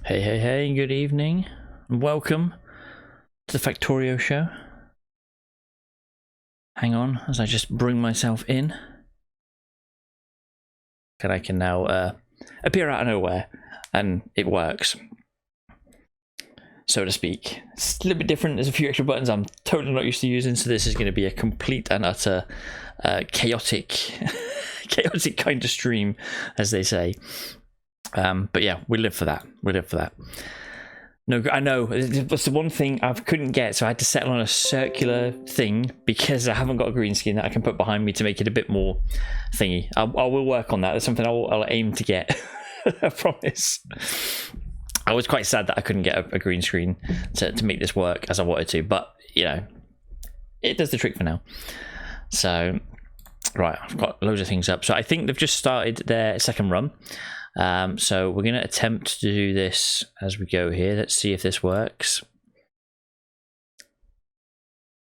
Hey, hey, hey, good evening. Welcome to the Factorio show. Hang on, as I just bring myself in. And I can now appear out of nowhere, and it works, so to speak. It's a little bit different. There's a few extra buttons I'm totally not used to using, so this is going to be a complete and utter chaotic kind of stream, as they say. But yeah, we live for that. No, I know. That's the one thing I couldn't get, so I had to settle on a circular thing because I haven't got a green screen that I can put behind me to make it a bit more thingy. I will work on that. That's something I'll aim to get. I promise. I was quite sad that I couldn't get a green screen to make this work as I wanted to, but you know, it does the trick for now. So, right, I've got loads of things up. So I think they've just started their second run. So we're going to attempt to do this as we go here. Let's see if this works.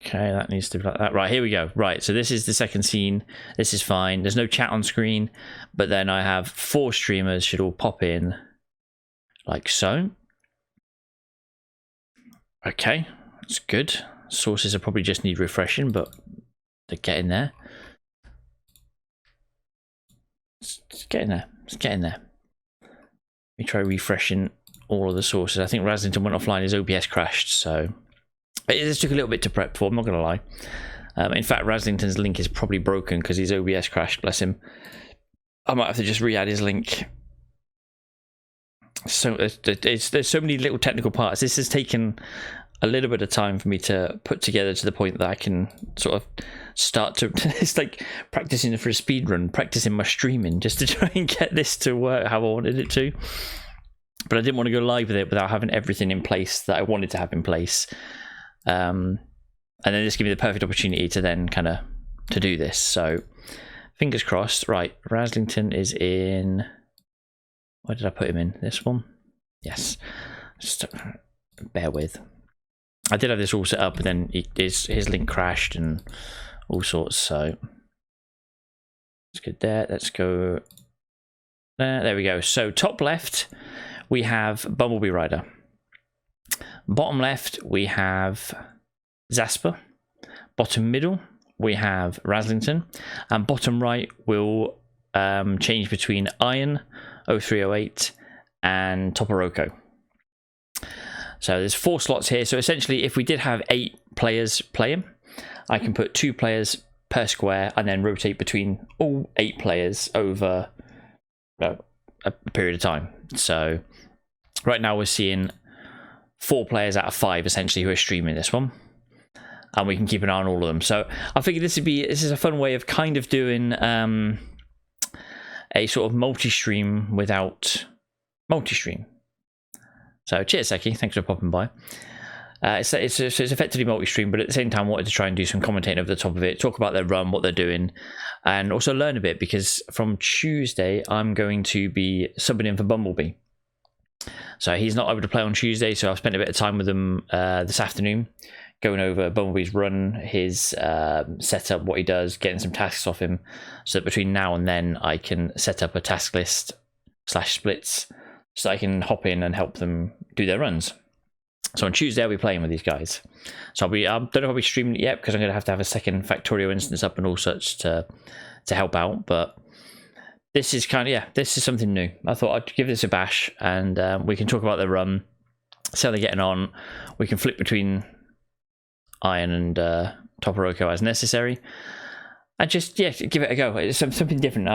Okay, that needs to be like that. Right, here we go. Right, so this is the second scene. This is fine. There's no chat on screen, but then I have 4 streamers should all pop in like so. Okay, that's good. Sources will probably just need refreshing, but they're getting there. It's getting there. It's getting there. Let me try refreshing all of the sources. I think Raslington went offline, his OBS crashed, so it took a little bit to prep for, I'm not going to lie. In fact, Raslington's link is probably broken because his OBS crashed, bless him. I might have to just re-add his link. So there's so many little technical parts. This has taken a little bit of time for me to put together to the point that I can sort of start to it's like practicing for a speed run, practicing my streaming just to try and get this to work how I wanted it to. But I didn't want to go live with it without having everything in place that I wanted to have in place. And then this gave me the perfect opportunity to then kind of to do this. So fingers crossed. Right, Raslington is in. Where did I put him in? This one? Yes. Just bear with. I did have this all set up, but then his link crashed and all sorts. So let's go there. Let's go there. There we go. So top left, we have Bumblebee Rider. Bottom left, we have Zasper. Bottom middle, we have Raslington. And bottom right will change between Iron, 0308, and Toporoko. So there's 4 slots here. So essentially, if we did have 8 players playing, I can put 2 players per square and then rotate between all 8 players over a period of time. So right now we're seeing 4 players out of 5 essentially who are streaming this one, and we can keep an eye on all of them. So I figured this is a fun way of kind of doing a sort of multi-stream without multi-stream. So cheers, Seki. Thanks for popping by. It's effectively multi-stream, but at the same time, I wanted to try and do some commentating over the top of it, talk about their run, what they're doing, and also learn a bit, because from Tuesday, I'm going to be subbing in for Bumblebee. So he's not able to play on Tuesday, so I've spent a bit of time with him this afternoon, going over Bumblebee's run, his setup, what he does, getting some tasks off him, so that between now and then, I can set up a task list / splits, so I can hop in and help them do their runs. So on Tuesday, I'll be playing with these guys. So I don't know if I'll be streaming it yet, because I'm going to have a second Factorio instance up and all such to help out. But this is this is something new. I thought I'd give this a bash, and we can talk about the run, see how they're getting on. We can flip between Iron and Toporoko as necessary. And just give it a go. It's something different.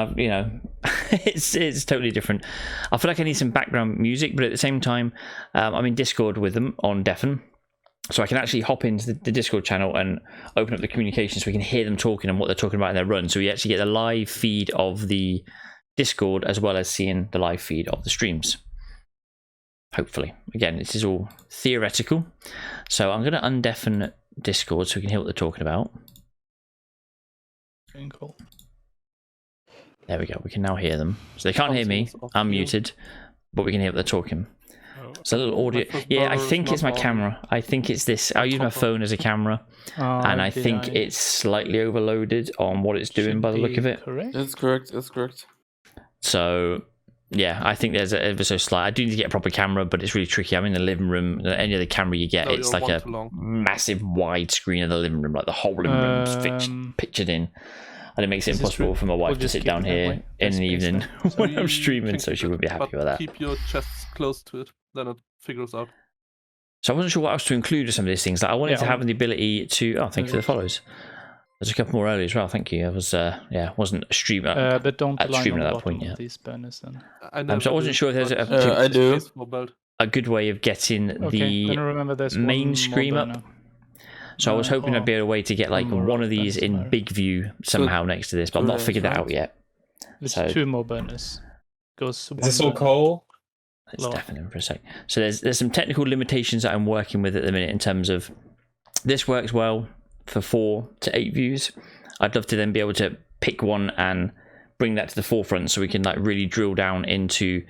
It's totally different. I feel like I need some background music, but at the same time, I'm in Discord with them on Deafen, so I can actually hop into the Discord channel and open up the communication so we can hear them talking and what they're talking about in their run. So we actually get the live feed of the Discord as well as seeing the live feed of the streams. Hopefully, again, this is all theoretical. So I'm going to undeafen Discord so we can hear what they're talking about. Cool. There we go. We can now hear them. So they can't hear me. I'm muted, but we can hear what they're talking. It's a little audio. Yeah, I think it's my camera. I think it's this. I use my phone as a camera, and I think it's slightly overloaded on what it's doing by the look of it. Correct? That's correct. That's correct. So Yeah, I think there's ever so slight. I do need to get a proper camera, but it's really tricky. I'm in the living room. Any other camera you get, it's like a massive wide screen of the living room, like the whole living room's pictured in. And it makes it impossible for my wife to sit down here in the evening when I'm streaming, so she would be happy with that. Keep your chest close to it, then it figures out. So I wasn't sure what else to include with some of these things. Like I wanted to have the ability to... Oh, thank you for the follows. There's a couple more earlier as well. Thank you. I was, wasn't a streamer but don't streaming at that point yet. These burners, then. So I wasn't sure if there's a good way of getting the main screen up. So I was hoping I'd be able a way to get like one of these in big view somehow next to this, but I've not figured that out yet. There's 2 more burners. Is this all coal? It's definitely for a sec. So there's some technical limitations that I'm working with at the minute in terms of this works well for 4 to 8 views. I'd love to then be able to pick one and bring that to the forefront so we can like really drill down into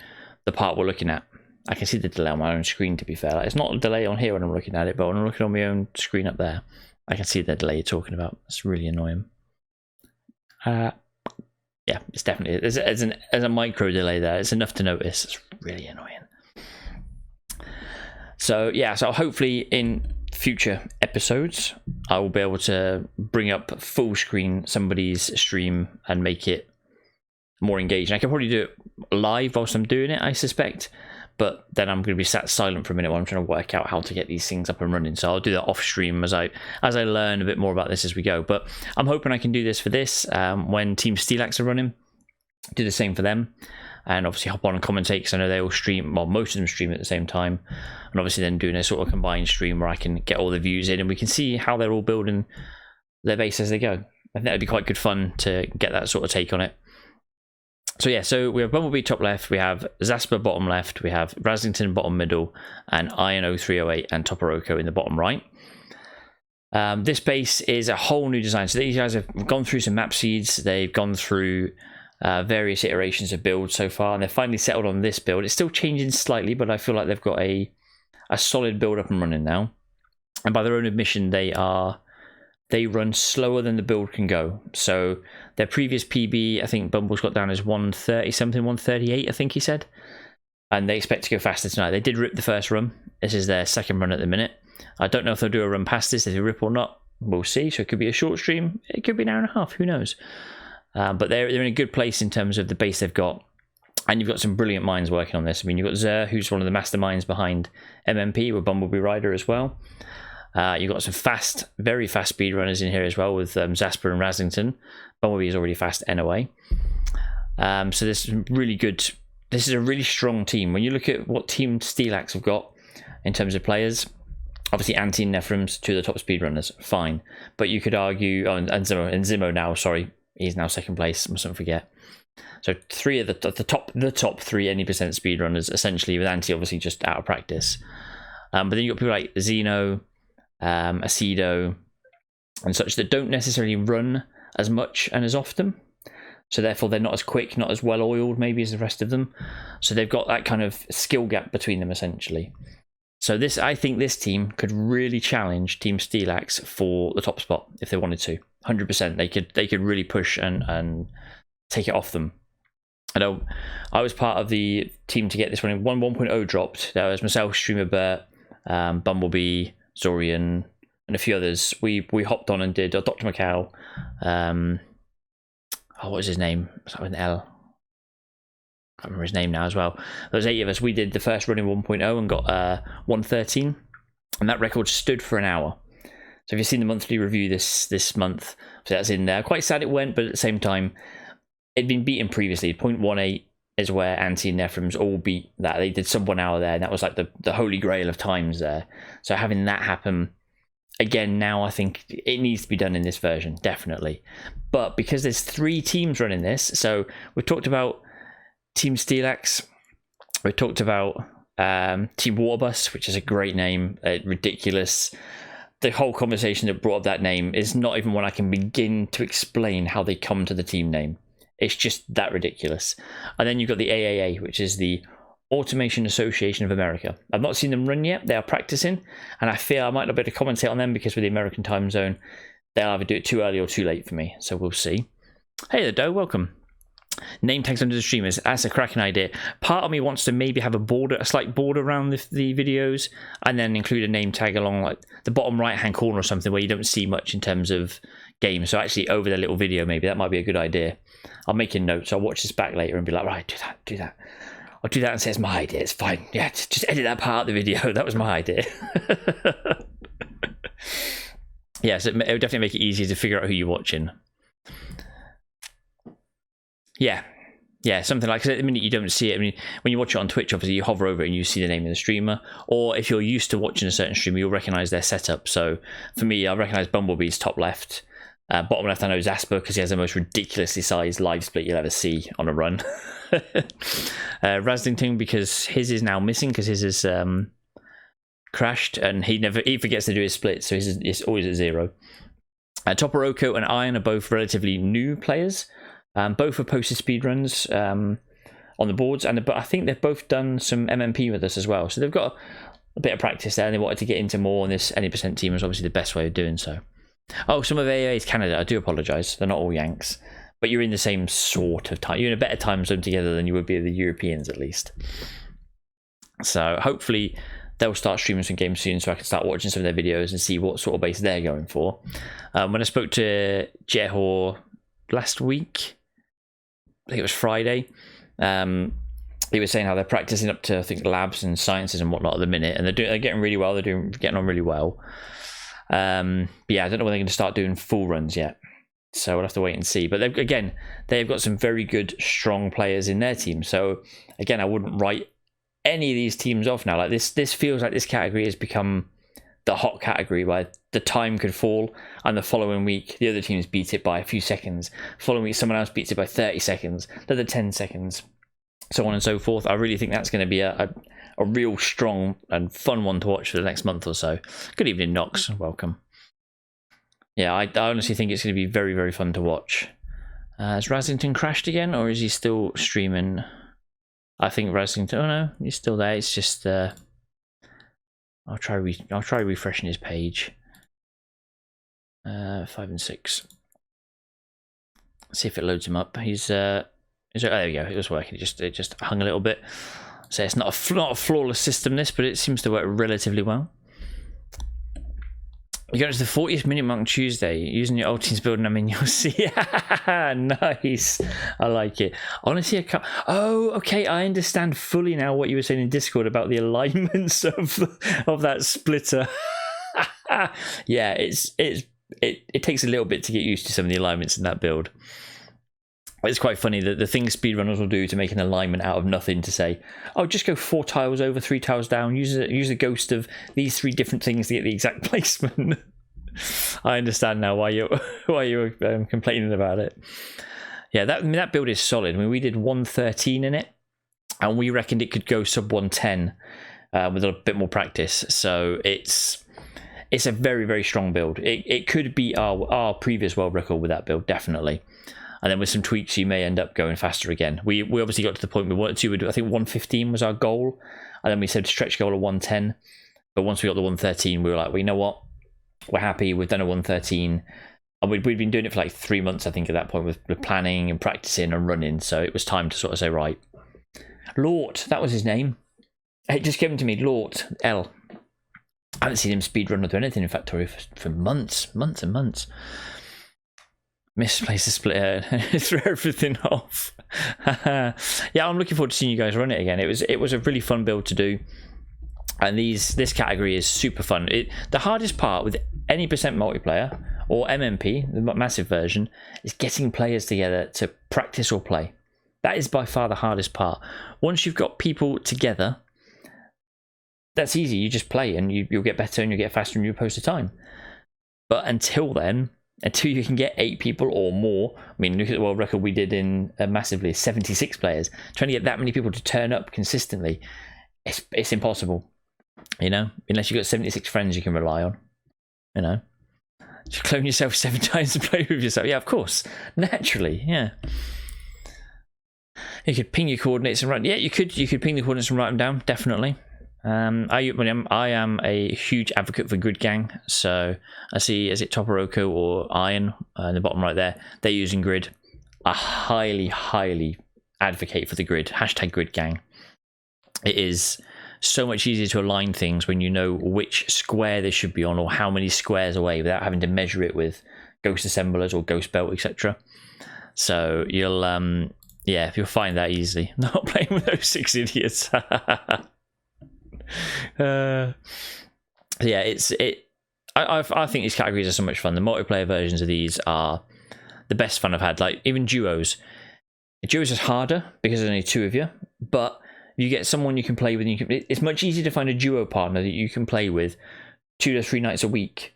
the part we're looking at. I can see the delay on my own screen, to be fair. Like, it's not a delay on here when I'm looking at it, but when I'm looking on my own screen up there, I can see the delay you're talking about. It's really annoying. Yeah, it's definitely... There's a micro delay there. It's enough to notice. It's really annoying. So, yeah, so hopefully in future episodes, I will be able to bring up full screen somebody's stream and make it more engaging. I can probably do it live whilst I'm doing it, I suspect. But then I'm going to be sat silent for a minute while I'm trying to work out how to get these things up and running. So I'll do that off stream as I learn a bit more about this as we go. But I'm hoping I can do this for this when Team Steelax are running. Do the same for them. And obviously hop on and commentate because I know they all stream, well, most of them stream at the same time. And obviously then doing a sort of combined stream where I can get all the views in and we can see how they're all building their base as they go. I think that'd be quite good fun to get that sort of take on it. So yeah, so we have Bumblebee top left, we have Zasper bottom left, we have Raslington bottom middle, and Iron 0308 and Toporoko in the bottom right. This base is a whole new design. So these guys have gone through some map seeds, they've gone through various iterations of builds so far, and they've finally settled on this build. It's still changing slightly, but I feel like they've got a solid build up and running now. And by their own admission, they run slower than the build can go. So their previous PB, I think Bumble's got down as 130 something, 138, I think he said. And they expect to go faster tonight. They did rip the first run. This is their second run at the minute. I don't know if they'll do a run past this, if they rip or not. We'll see. So it could be a short stream. It could be an hour and a half. Who knows? But they're in a good place in terms of the base they've got. And you've got some brilliant minds working on this. I mean, you've got Zer, who's one of the masterminds behind MMP with Bumblebee Rider as well. You've got some very fast speedrunners in here as well with Zasper and Raslington. Bumblebee is already fast anyway. So this is really good. This is a really strong team. When you look at what Team Steelax have got in terms of players, obviously Anti and Nephrem's 2 of the top speedrunners, fine. But you could argue, and Zimo now, sorry, he's now second place, mustn't forget. So 3 of the top 3 any percent speedrunners, essentially, with Anti obviously just out of practice. But then you've got people like Zeno, Acedo and such that don't necessarily run as much and as often, so therefore they're not as quick, not as well oiled maybe as the rest of them, so they've got that kind of skill gap between them essentially. So I think this team could really challenge Team Steelax for the top spot if they wanted to. 100% they could really push and take it off them. I know I was part of the team to get this one in 1.0 dropped. There was myself, Streamer Bert, Bumblebee, Zorian, and a few others. We hopped on and did Dr. Macau. What was his name? Was that with an L? I can't remember his name now as well. There was 8 of us. We did the first run in 1.0 and got 113, and that record stood for an hour. So if you've seen the monthly review this month, so that's in there. Quite sad it went, but at the same time, it'd been beaten previously. 0.18 is where Anti and Nephrem's all beat that. They did sub 1 hour there, and that was like the holy grail of times there. So having that happen again now, I think it needs to be done in this version, definitely. But because there's 3 teams running this, so we've talked about Team Steelax, we talked about Team Waterbus, which is a great name, ridiculous. The whole conversation that brought up that name is not even one I can begin to explain how they come to the team name. It's just that ridiculous. And then you've got the AAA, which is the Automation Association of America. I've not seen them run yet. They are practicing, and I fear I might not be able to commentate on them because with the American time zone, they'll either do it too early or too late for me. So we'll see. Hey there, Doe. Welcome. Name tags under the streamers. That's a cracking idea. Part of me wants to maybe have a slight border around the videos, and then include a name tag along like the bottom right hand corner or something where you don't see much in terms of games. So actually over the little video, maybe that might be a good idea. I'll make a note. So I'll watch this back later and be like, right, do that. I'll do that and say it's my idea. It's fine. Yeah, just edit that part of the video. That was my idea. Yeah, so it would definitely make it easier to figure out who you're watching. Yeah, something like, because at the minute you don't see it. I mean, when you watch it on Twitch, obviously you hover over it and you see the name of the streamer. Or if you're used to watching a certain streamer, you'll recognize their setup. So for me, I recognize Bumblebee's top left. Bottom left, I know Zasper because he has the most ridiculously sized live split you'll ever see on a run. Raslington because his is now missing because his is crashed and he forgets to do his split, so his is always at 0. Toporoko and Iron are both relatively new players. Both have posted speedruns on the boards, but I think they've both done some MMP with us as well. So they've got a bit of practice there, and they wanted to get into more, and this any% team was obviously the best way of doing so. Oh, some of AAA is Canada. I do apologise. They're not all Yanks. But you're in the same sort of time. You're in a better time zone together than you would be the Europeans, at least. So hopefully they'll start streaming some games soon so I can start watching some of their videos and see what sort of base they're going for. When I spoke to Jehor last week, I think it was Friday, he was saying how they're practicing up to, I think, labs and sciences and whatnot at the minute, and they're getting really well. They're getting on really well. But yeah, I don't know when they're going to start doing full runs yet, so we'll have to wait and see. But they've got some very good, strong players in their team. So again, I wouldn't write any of these teams off now. Like this feels like this category has become the hot category where the time could fall, and the following week the other teams beat it by a few seconds. Following week someone else beats it by 30 seconds, another 10 seconds, so on and so forth. I really think that's going to be a real strong and fun one to watch for the next month or so. Good evening, Nox. Welcome. Yeah, I honestly think it's going to be very, very fun to watch. Has Raslington crashed again, or is he still streaming? I think Raslington. Oh no, he's still there. It's just I'll try refreshing his page. 5 and 6. See if it loads him up. There we go. It was working. It just hung a little bit. So it's not a flawless system, this, but it seems to work relatively well. You go to the 40th minute mark on Tuesday using your old team's building. I mean, you'll see. Nice. I like it. Honestly, oh, okay. I understand fully now what you were saying in Discord about the alignments of that splitter. Yeah, it takes a little bit to get used to some of the alignments in that build. It's quite funny that the things speedrunners will do to make an alignment out of nothing, to say, oh, just go 4 tiles over, 3 tiles down, use a ghost of these 3 different things to get the exact placement. I understand now why you were complaining about it. Yeah, that build is solid. I mean, we did 113 in it, and we reckoned it could go sub 110 with a bit more practice. So it's a very, very strong build. It could be our previous world record with that build, definitely. And then with some tweaks, you may end up going faster again. We obviously got to the point we wanted to. I think 115 was our goal. And then we said stretch goal of 110. But once we got the 113, we were like, well, you know what? We're happy. We've done a 113. And we'd been doing it for like 3 months, I think, at that point, with planning and practicing and running. So it was time to sort of say, right. Lort, that was his name. It just came to me, Lort, L. I haven't seen him speedrun or do anything in Factorio for months and months. Misplaced the splitter, threw everything off. Yeah, I'm looking forward to seeing you guys run it again. It was a really fun build to do, and this category is super fun. The hardest part with any percent multiplayer or MMP, the massive version, is getting players together to practice or play. That is by far the hardest part. Once you've got people together, that's easy. You just play and you'll get better and you'll get faster and you'll post a time. But until then, until you can get 8 people or more, I mean, look at the world record we did in massively, 76 players. Trying to get that many people to turn up consistently, it's impossible, you know, unless you've got 76 friends you can rely on, you know. Just clone yourself 7 times to play with yourself. Yeah, of course, naturally, yeah. You could ping your coordinates and write. Yeah, you could ping the coordinates and write them down, definitely. I am a huge advocate for Grid Gang, so I see, is it Toporoko or Iron in the bottom right there, they're using Grid. I highly advocate for the grid. Hashtag grid gang. It is so much easier to align things when you know which square they should be on or how many squares away without having to measure it with ghost assemblers or ghost belt, etc. So you'll you'll find that easily. Not playing with those 6 idiots. I think these categories are so much fun. The multiplayer versions of these are the best fun I've had. Like even duos. Duos is harder because there's only 2 of you, but you get someone you can play with. It's much easier to find a duo partner that you can play with 2 to 3 nights a week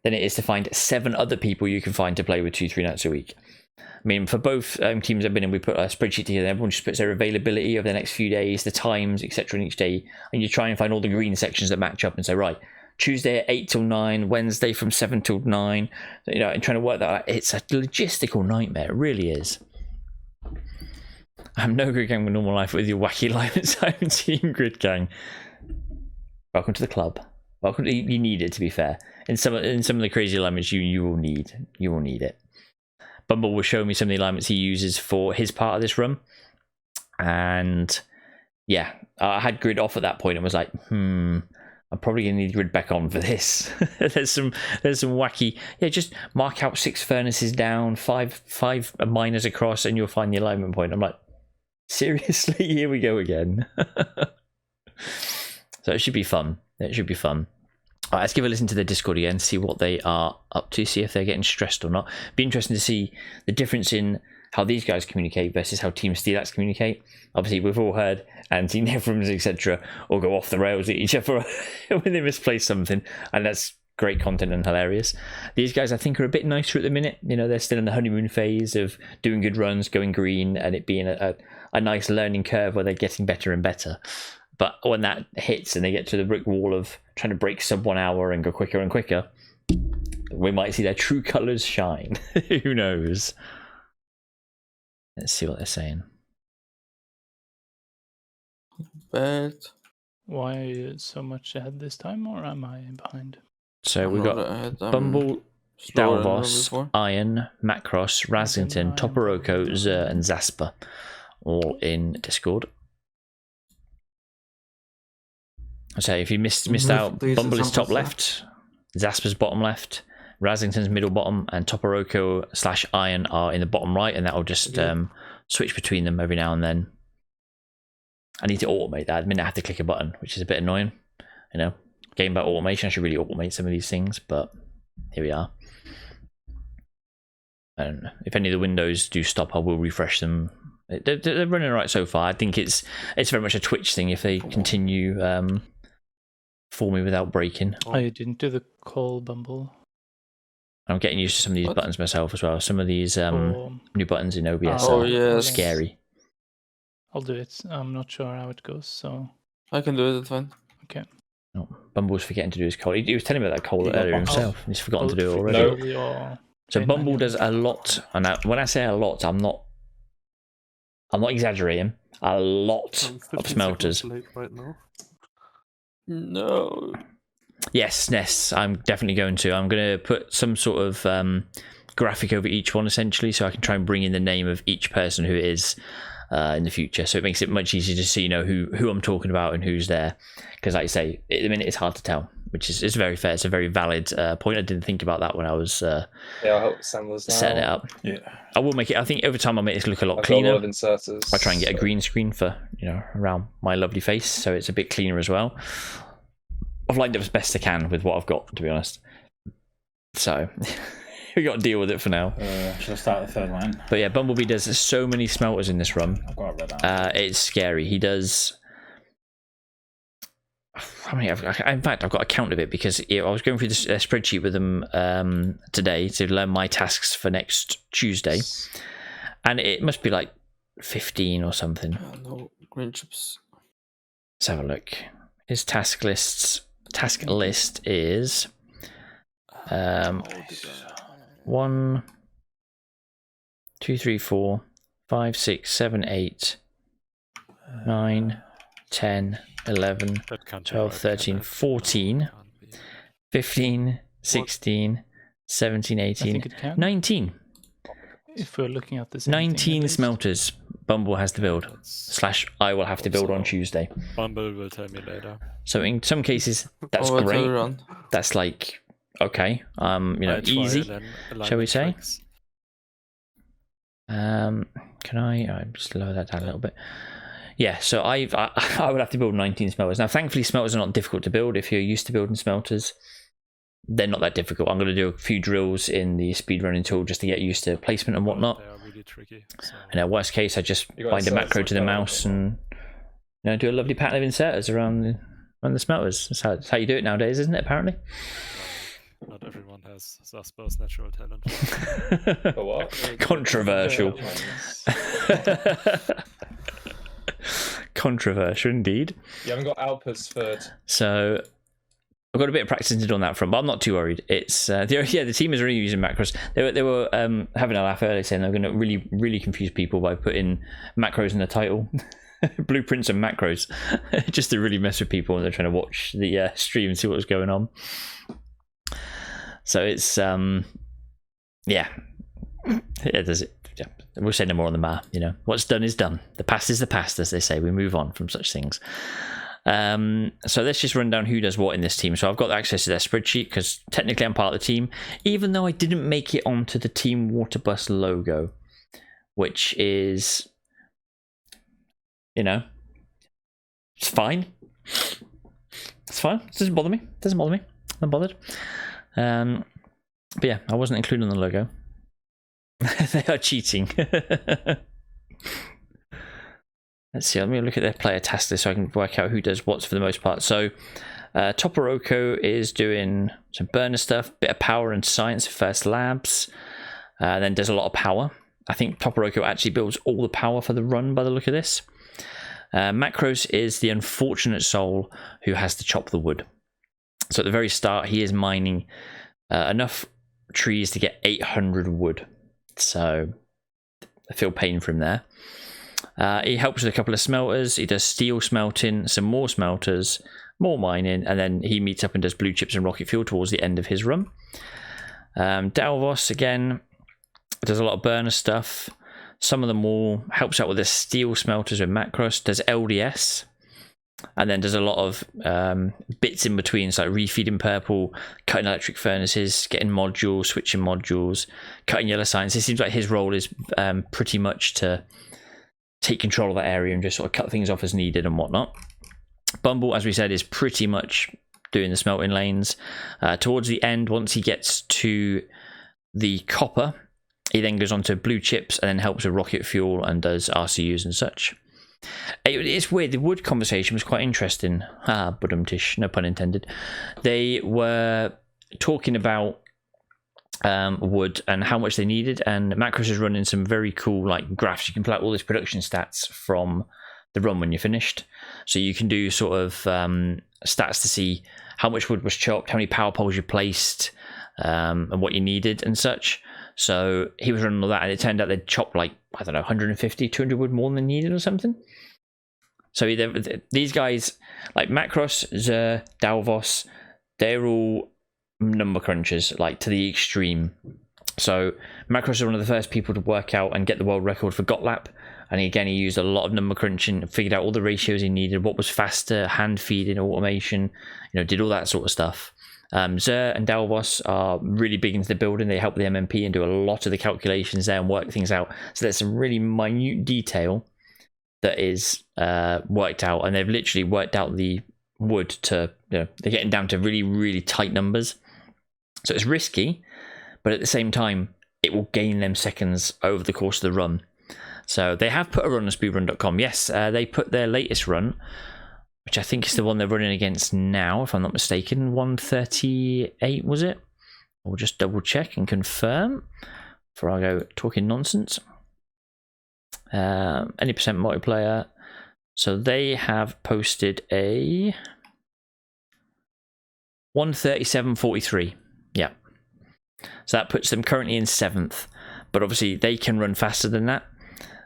than it is to find 7 other people you can find to play with 2-3 nights a week. I mean, for both teams I've been in, we put a spreadsheet together. Everyone just puts their availability of the next few days, the times, etc. in each day, and you try and find all the green sections that match up and say, right, Tuesday at 8 till 9, Wednesday from 7 till 9. You know, and trying to work that out. It's a logistical nightmare. It really is. I'm no grid gang with normal life with your wacky life at 17 grid gang. Welcome to the club. Welcome to, you need it, to be fair. In some of the crazy alignments you will need it. Bumble will show me some of the alignments he uses for his part of this run. And yeah, I had grid off at that point and was like, I'm probably gonna need grid back on for this. there's some wacky, just mark out 6 furnaces down, 5 miners across, and you'll find the alignment point. I'm like, seriously, here we go again. So it should be fun. All right, let's give a listen to the Discord again, see what they are up to, see if they're getting stressed or not. Be interesting to see the difference in how these guys communicate versus how Team Steelax communicate. Obviously, we've all heard Anti Nephrons, etc., all go off the rails at each other when they misplace something, and that's great content and hilarious. These guys, I think, are a bit nicer at the minute. You know, they're still in the honeymoon phase of doing good runs, going green, and it being a nice learning curve where they're getting better and better. But when that hits and they get to the brick wall of trying to break sub 1 hour and go quicker and quicker, we might see their true colours shine. Who knows? Let's see what they're saying. But why are you so much ahead this time, or am I behind? So we've got Bumble, Dalvos, Iron, Macross, Razington, Toporoko, Zer, and Zasper all in Discord. So if you missed out, Bumble is top left, Zasper's bottom left, Razington's middle bottom, and Toporoko/Iron are in the bottom right, and that will just switch between them every now and then. I need to automate that. I mean, I have to click a button, which is a bit annoying. You know, game about automation, I should really automate some of these things, but here we are. I don't know. If any of the windows do stop, I will refresh them. They're running all right so far. I think it's very much a Twitch thing if they continue for me without breaking. Oh, you didn't do the call, Bumble? I'm getting used to some of these buttons myself as well. Some of these new buttons in OBS are scary. I'll do it. I'm not sure how it goes, so I can do it. It's fine. Okay. Oh, Bumble's forgetting to do his call. He was telling me about that call earlier himself. He's forgotten to do it already. No. So Bumble does a lot, and when I say a lot, I'm not exaggerating. A lot of smelters. Right now. No. Yes, Ness. I'm definitely going to. I'm going to put some sort of graphic over each one, essentially, so I can try and bring in the name of each person who it is in the future. So it makes it much easier to see, you know, who I'm talking about and who's there. Because, like you say, at the minute it's hard to tell, which is very fair. It's a very valid point. I didn't think about that when I was I hope Sam was setting it up. Yeah, I will make it. I think over time I'll make this look a lot cleaner. Got a lot of inserters, I try and get a green screen for, you know, around my lovely face, so it's a bit cleaner as well. I've lined up as best I can with what I've got, to be honest. So we got to deal with it for now. Should I start the third line? But yeah, Bumblebee does so many smelters in this run. I've got it read out. It's scary. He does. How many? In fact, I've got a count of it because I was going through this spreadsheet with them today to learn my tasks for next Tuesday, and it must be like 15 or something. No green chips. Let's have a look. His task list is 1, 2, 3, 4, 5, 6, 7, 8, 9, 10, 11, 12, 13, 14, 15, 16, 17, 18, 19. if we're looking at the same thing, at 19 least. smelters Bumble has to build. That's- / I will have to build on Also- Tuesday. Bumble will tell me later. So in some cases, that's Over to great. run. That's like, okay, I try easy. and then shall we alignment say? tracks. Can I just lower that down a little bit? Yeah, so I would have to build 19 smelters. Now, thankfully, smelters are not difficult to build. If you're used to building smelters, they're not that difficult. I'm going to do a few drills in the speedrunning tool just to get used to placement and whatnot. They are really tricky. So. And at worst case, I just You got bind a inserts macro like to the that, mouse haven't and do a lovely pattern of inserters around the smelters. That's how you do it nowadays, isn't it? Apparently. Not everyone has Zasper's natural talent. For what? Controversial. Controversial indeed. You haven't got Alpa's third. So I've got a bit of practicing to do on that front, but I'm not too worried. It's the team is really using macros. They were having a laugh earlier, saying they're going to really confuse people by putting macros in the title. Blueprints and macros, just to really mess with people when they're trying to watch the stream and see what's going on. So it's there's it. Yeah, we'll say no more on the matter. What's done is done. The past is the past, as they say. We move on from such things. So let's just run down who does what in this team. So I've got access to their spreadsheet because technically I'm part of the team, even though I didn't make it onto the Team Waterbus logo, which is, it's fine. It's fine. It doesn't bother me. I'm bothered. But yeah, I wasn't included on the logo. They are cheating. Let's see, let me look at their player task list so I can work out who does what's for the most part. So Toporoko is doing some burner stuff, bit of power and science for first labs, then does a lot of power. I think Toporoko actually builds all the power for the run by the look of this. Macros is the unfortunate soul who has to chop the wood. So at the very start, he is mining enough trees to get 800 wood. So I feel pain for him there. He helps with a couple of smelters. He does steel smelting, some more smelters, more mining, and then he meets up and does blue chips and rocket fuel towards the end of his run. Dalvos, again, does a lot of burner stuff. Some of them all helps out with the steel smelters with macros, does LDS, and then does a lot of bits in between, so like refeeding purple, cutting electric furnaces, getting modules, switching modules, cutting yellow signs. It seems like his role is pretty much to take control of that area and just sort of cut things off as needed and whatnot. Bumble, as we said, is pretty much doing the smelting lanes. Towards the end, once he gets to the copper, he then goes on to blue chips and then helps with rocket fuel and does RCUs and such. It's weird. The wood conversation was quite interesting. Budumtish, no pun intended. They were talking about wood and how much they needed, and Macros is running some very cool graphs. You can pull out all these production stats from the run when you're finished, so you can do sort of stats to see how much wood was chopped, how many power poles you placed, and what you needed and such. So he was running all that, and it turned out they'd chopped 150, 200 wood more than they needed or something. So these guys, like Macros, Zer, Dalvos, they're all number crunchers, to the extreme. So Macros is one of the first people to work out and get the world record for Gotlap, and he used a lot of number crunching, figured out all the ratios he needed, what was faster, hand feeding, automation, did all that sort of stuff. Zer and Dalvos are really big into the building. They help the MMP and do a lot of the calculations there and work things out. So there's some really minute detail that is worked out, and they've literally worked out the wood to, they're getting down to really, really tight numbers. So it's risky, but at the same time, it will gain them seconds over the course of the run. So they have put a run on speedrun.com. Yes, they put their latest run, which I think is the one they're running against now, if I'm not mistaken. 138, was it? We'll just double check and confirm before I go talking nonsense. Any percent multiplayer. So they have posted a 137.43. Yeah. So that puts them currently in 7th. But obviously they can run faster than that.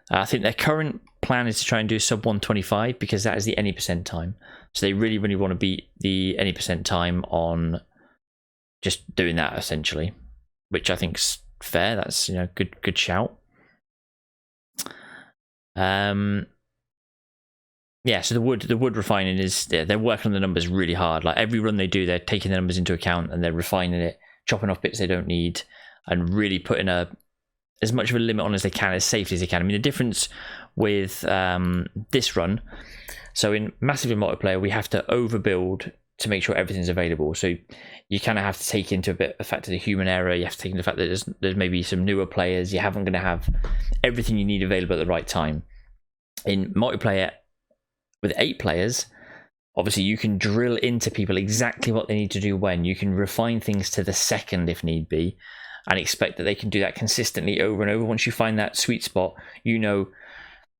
I think their current plan is to try and do sub 125 because that is the any percent time. So they really, really want to beat the any percent time on just doing that essentially, which I think is fair. That's good shout. Yeah, so the wood refining is they're working on the numbers really hard. Like every run they do, they're taking the numbers into account and they're refining it, chopping off bits they don't need, and really putting as much of a limit on as they can, as safely as they can. I mean, the difference with this run, so in massively multiplayer, we have to overbuild to make sure everything's available. So you kind of have to take into a bit the fact of the human error. You have to take into the fact that there's maybe some newer players. You haven't going to have everything you need available at the right time. In multiplayer, with 8 players, obviously you can drill into people exactly what they need to do when. You can refine things to the second if need be, and expect that they can do that consistently over and over. Once you find that sweet spot, you know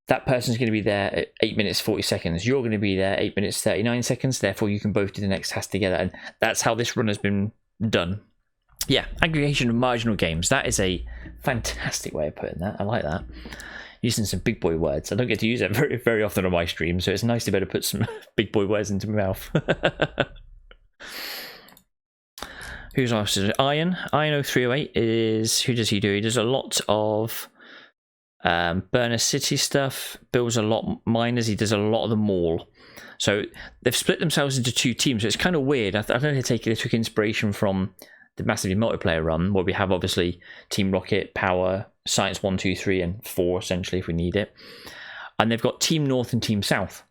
that person's going to be there at 8 minutes 40 seconds. You're going to be there 8 minutes 39 seconds. Therefore, you can both do the next task together, and that's how this run has been done. Yeah, aggregation of marginal games. That is a fantastic way of putting that. I like that. Using some big boy words. I don't get to use it very, very often on my stream, so it's nice to be able to put some big boy words into my mouth. Who's else? Iron 0308 is, who does he do? He does a lot of Burner City stuff, builds a lot miners, he does a lot of the mall. So they've split themselves into 2 teams, so it's kind of weird. I don't know if they took inspiration from the massively multiplayer run, where we have obviously Team Rocket, Power, Science 1, 2, 3, and 4 essentially if we need it. And they've got Team North and Team South.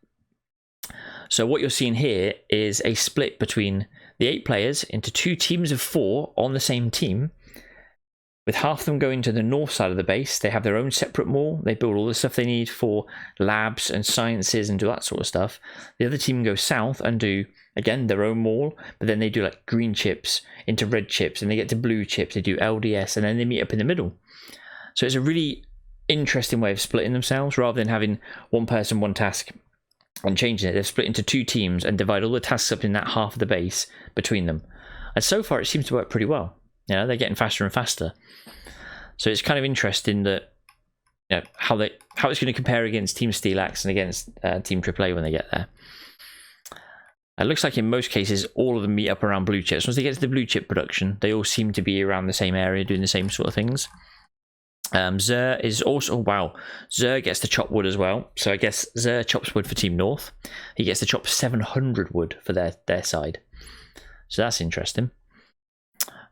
So what you're seeing here is a split between the 8 players into 2 teams of 4 on the same team, with half of them going to the north side of the base. They have their own separate mall. They build all the stuff they need for labs and sciences and do that sort of stuff. The other team goes south and do, again, their own mall, but then they do like green chips into red chips, and they get to blue chips. They do LDS, and then they meet up in the middle. So it's a really interesting way of splitting themselves, rather than having one person, one task, and changing it. They've split into 2 teams and divide all the tasks up in that half of the base between them. And so far, it seems to work pretty well. You know, they're getting faster and faster. So it's kind of interesting that, you know, how it's going to compare against Team Steelax and against Team AAA when they get there. It looks like in most cases, all of them meet up around blue chips. Once they get to the blue chip production, they all seem to be around the same area, doing the same sort of things. Zer is also, wow, Zer gets to chop wood as well. So I guess Zer chops wood for Team North. He gets to chop 700 wood for their side. So that's interesting.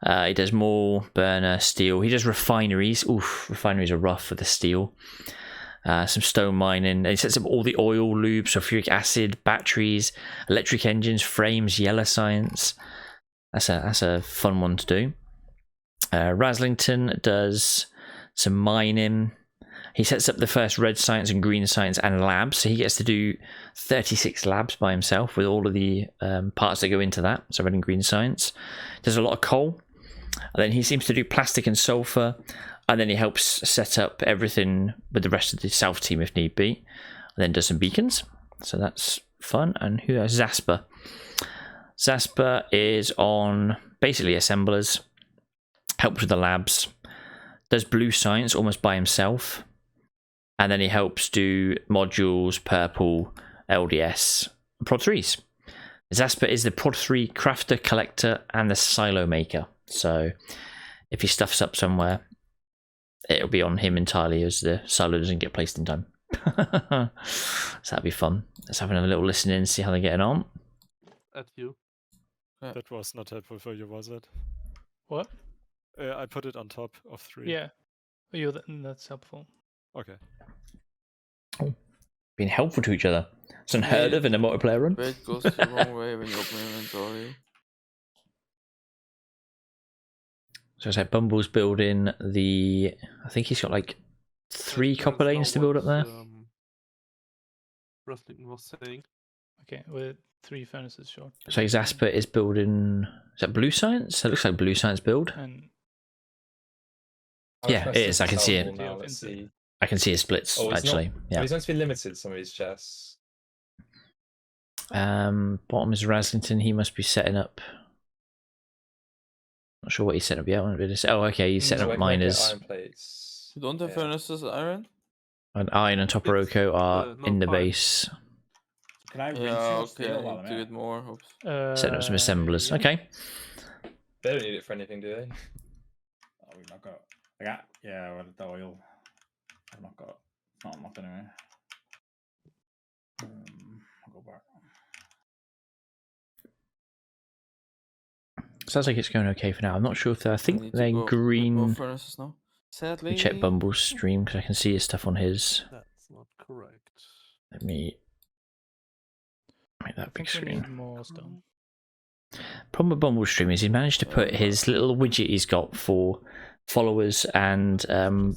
He does more burner, steel. He does refineries. Oof, refineries are rough for the steel. Some stone mining. He sets up all the oil, lube, sulfuric acid, batteries, electric engines, frames, yellow science. That's a fun one to do. Raslington does some mining. He sets up the first red science and green science and labs. So he gets to do 36 labs by himself with all of the parts that go into that. So red and green science. Does a lot of coal. And then he seems to do plastic and sulfur. And then he helps set up everything with the rest of the south team if need be. And then does some beacons. So that's fun. And who else? Zasper. Zasper is on basically assemblers. Helps with the labs. Does blue science almost by himself. And then he helps do modules, purple, LDS, Prod 3s. Zasper is the Prod 3 crafter, collector, and the silo maker. So if he stuffs up somewhere, it'll be on him entirely as the silo doesn't get placed in time. So that'd be fun. Let's have a little listen in and see how they're getting on. At you. That was not helpful for you, was it? What? I put it on top of 3. Yeah. That's helpful. Okay. Being helpful to each other. It's unheard of in a multiplayer run. Wait, goes the wrong way when you open inventory. So I said Bumble's building the... I think he's got like 3 copper lanes to build up there. Wrestling was saying. Okay, with 3 furnaces short. So Zasper is building... Is that blue science? That looks like blue science build. And Yeah, it is. I can see it. Now, let's see. I can see his splits, Oh, he's actually. Not, Yeah. He's meant to be limited, some of his chests. Bottom is Raslington. He must be setting up... Not sure what he's setting up yet. Oh, okay. He's setting So I up can make it miners. iron plates. You don't have Yeah. furnaces iron? And Iron and Toporoko are no in the fire. base. Can I rinse Yeah, your okay, steel I while need I'm to out? get more. Oops. Setting up some assemblers. yeah. Okay. They don't need it for anything, do they? Oh, we've not got. I got. Yeah, well, the oil. I've not got No, I'm not anyway. I'll go back. Sounds like it's going okay for now. I'm not sure if they're. I I think need to they're go with more green. furnaces now. Sadly. Let me check Bumble's stream because I can see his stuff on his. That's not correct. Let me make that I big think we screen. need more stone. Problem with Bumble's stream is he managed to put his little widget he's got for followers and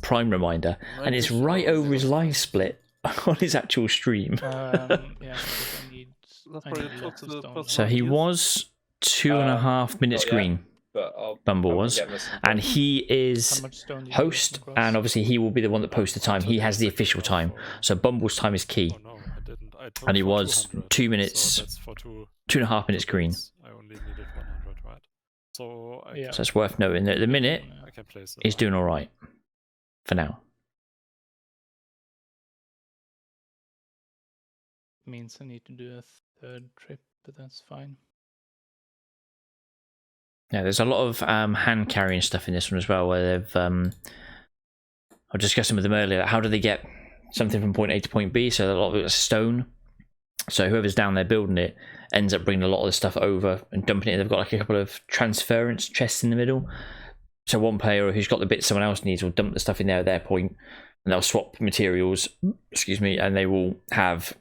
Prime Reminder, and it's right over his live split on his actual stream. Yeah, but I need That's probably lots of the stone. person- So he Yes. was 2.5 minutes not yet. green. But I'll Bumble I can was, get me some and points. he How is much stone do you host, get across? and obviously he will be the one that posts the time. He has the official time, so Bumble's time is key, Oh no, I didn't. I told and he for was 200, 2 so minutes, that's for 2.5 minutes green. I only needed 100, right? So I, Yeah. So it's worth noting that at the minute I can place it. he's doing all right for now. Means I need to do a third trip, but that's fine. Yeah, there's a lot of hand carrying stuff in this one as well, where they've. I was discussing with them earlier. How do they get something from point A to point B? So a lot of it's stone. So whoever's down there building it ends up bringing a lot of the stuff over and dumping it. They've got like a couple of transference chests in the middle. So one player who's got the bit someone else needs will dump the stuff in there at their point, and they'll swap materials. Excuse me, and they will have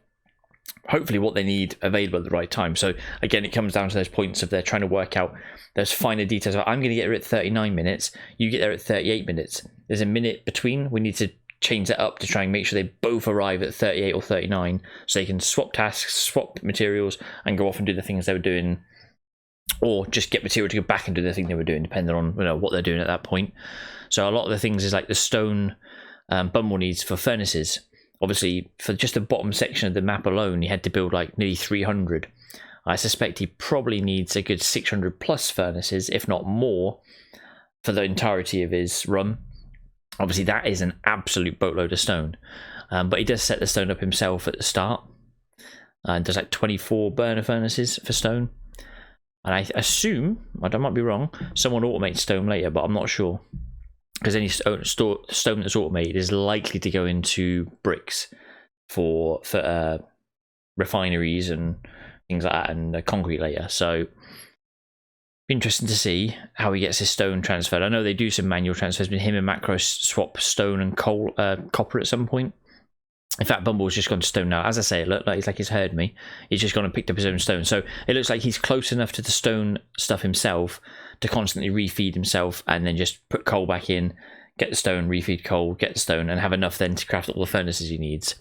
hopefully what they need available at the right time. So again, it comes down to those points of they're trying to work out those finer details. I'm going to get there at 39 minutes. You get there at 38 minutes. There's a minute between. We need to change that up to try and make sure they both arrive at 38 or 39, so they can swap tasks, swap materials, and go off and do the things they were doing, or just get material to go back and do the thing they were doing, depending on what they're doing at that point. So a lot of the things is like the stone Bumble needs for furnaces. Obviously, for just the bottom section of the map alone, he had to build like nearly 300. I suspect he probably needs a good 600 plus furnaces, if not more, for the entirety of his run. Obviously, that is an absolute boatload of stone. But he does set the stone up himself at the start. And does like 24 burner furnaces for stone. And I assume, I might be wrong, someone automates stone later, but I'm not sure. Because any stone that's automated is likely to go into bricks for refineries and things like that, and concrete later. So interesting to see how he gets his stone transferred. I know they do some manual transfers, but him and Macro swap stone and coal, copper at some point. In fact, Bumble's just gone to stone now. As I say, it looked like he's heard me. He's just gone and picked up his own stone. So it looks like he's close enough to the stone stuff himself to constantly refeed himself, and then just put coal back in, get the stone, refeed coal, get the stone, and have enough then to craft all the furnaces he needs.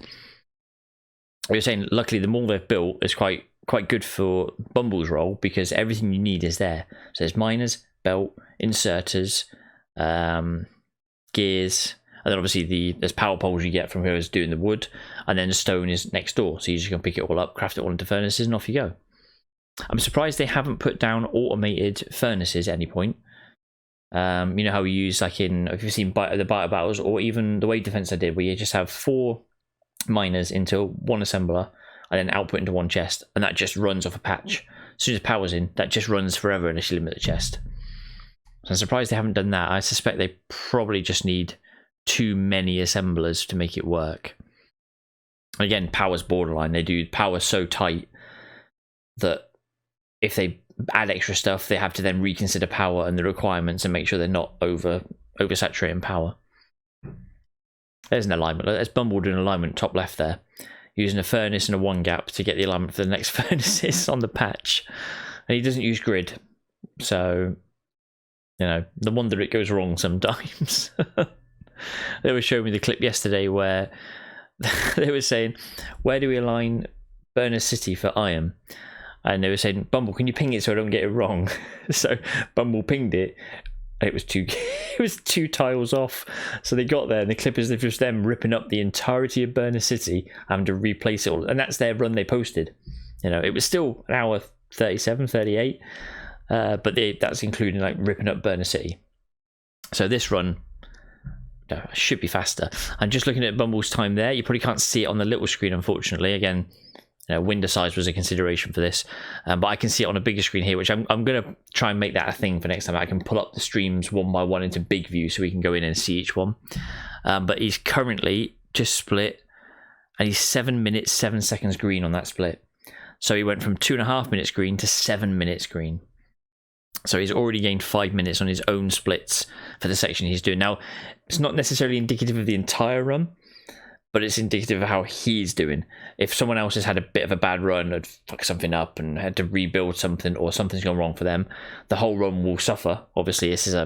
You're saying, luckily, the mall they've built is quite good for Bumble's role, because everything you need is there. So there's miners, belt, inserters, gears, and then obviously there's power poles you get from whoever's doing the wood, and then the stone is next door. So you just can pick it all up, craft it all into furnaces, and off you go. I'm surprised they haven't put down automated furnaces at any point. You know how we use, like if you've seen the Biter Battles, or even the Wave Defense I did, where you just have 4 miners into one assembler, and then output into one chest, and that just runs off a patch. As soon as power's in, that just runs forever unless you limit the chest. So I'm surprised they haven't done that. I suspect they probably just need too many assemblers to make it work. Again, power's borderline. They do power so tight that if they add extra stuff, they have to then reconsider power and the requirements and make sure they're not oversaturating power. There's an alignment. There's Bumble doing alignment top left there, using a furnace and a 1 gap to get the alignment for the next furnaces on the patch. And he doesn't use grid, so no wonder it goes wrong sometimes. They were showing me the clip yesterday where they were saying, where do we align Burner City for iron? And they were saying, Bumble, can you ping it so I don't get it wrong? So Bumble pinged it. It was two tiles off. So they got there, and the clip is just them ripping up the entirety of Burner City, having to replace it all. And that's their run they posted. It was still an hour 37, 38. But that's including like ripping up Burner City. So this run should be faster. And just looking at Bumble's time there, you probably can't see it on the little screen, unfortunately. Again, window size was a consideration for this, but I can see it on a bigger screen here, which I'm going to try and make that a thing for next time. I can pull up the streams one by one into big view so we can go in and see each one. But he's currently just split, and he's 7 minutes 7 seconds green on that split. So he went from 2.5 minutes green to 7 minutes green. So he's already gained 5 minutes on his own splits for the section he's doing. Now, it's not necessarily indicative of the entire run, but it's indicative of how he's doing. If someone else has had a bit of a bad run, had fucked something up and had to rebuild something, or something's gone wrong for them, the whole run will suffer. Obviously, this is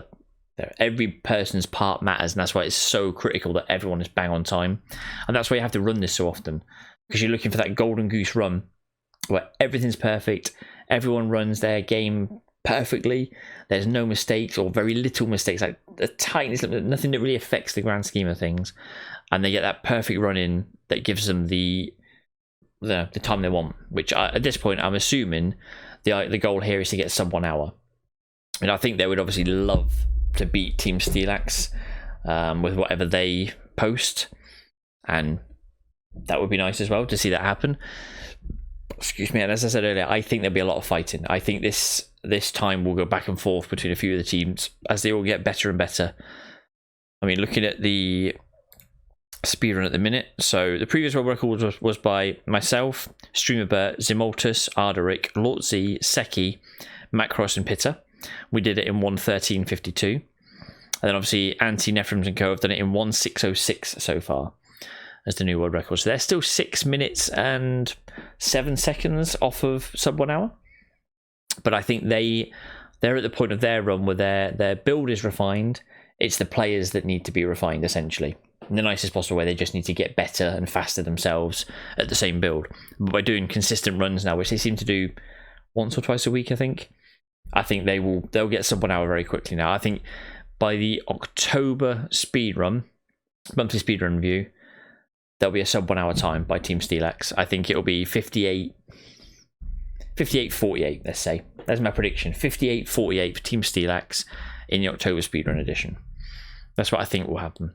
every person's part matters, and that's why it's so critical that everyone is bang on time. And that's why you have to run this so often, because you're looking for that golden goose run where everything's perfect, everyone runs their game perfectly, there's no mistakes or very little mistakes, like the tiniest, nothing that really affects the grand scheme of things, and they get that perfect run in that gives them the time they want, which at this point I'm assuming the goal here is to get sub 1 hour. And I think they would obviously love to beat Team Steelax with whatever they post, and that would be nice as well to see that happen. Excuse me. And as I said earlier, I think there'll be a lot of fighting. I think this time will go back and forth between a few of the teams as they all get better and better. I mean, looking at the speedrun at the minute, so the previous world record was by myself, Streamerbert, Zimoltus, Arderic, Lortzi, Seki, Macross and Pitta. We did it in 1:13.52, and then obviously Anti, Nephrons and Co have done it in 1:6:06 so far as the new world record. So they're still 6 minutes and 7 seconds off of sub 1 hour. But I think they're at the point of their run where their build is refined. It's the players that need to be refined, essentially. In the nicest possible way, they just need to get better and faster themselves at the same build. But by doing consistent runs now, which they seem to do once or twice a week, I think they'll get sub 1 hour very quickly now. I think by the October monthly speedrun review, there'll be a sub 1 hour time by Team Steelax. I think it'll be 58-48, let's say. That's my prediction. 58-48 for Team Steelax in the October speedrun edition. That's what I think will happen.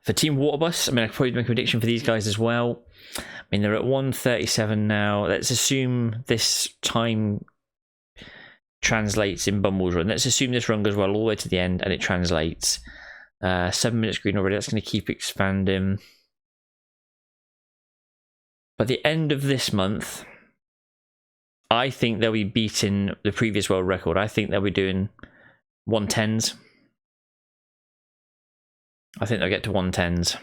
For Team Waterbus, I mean, I could probably make a prediction for these guys as well. I mean, they're at 1:37 now. Let's assume this time translates in Bumble's run. Let's assume this run goes well all the way to the end and it translates. 7 minutes green already. That's going to keep expanding. By the end of this month, I think they'll be beating the previous world record. I think they'll be doing 110s. I think they'll get to 110s.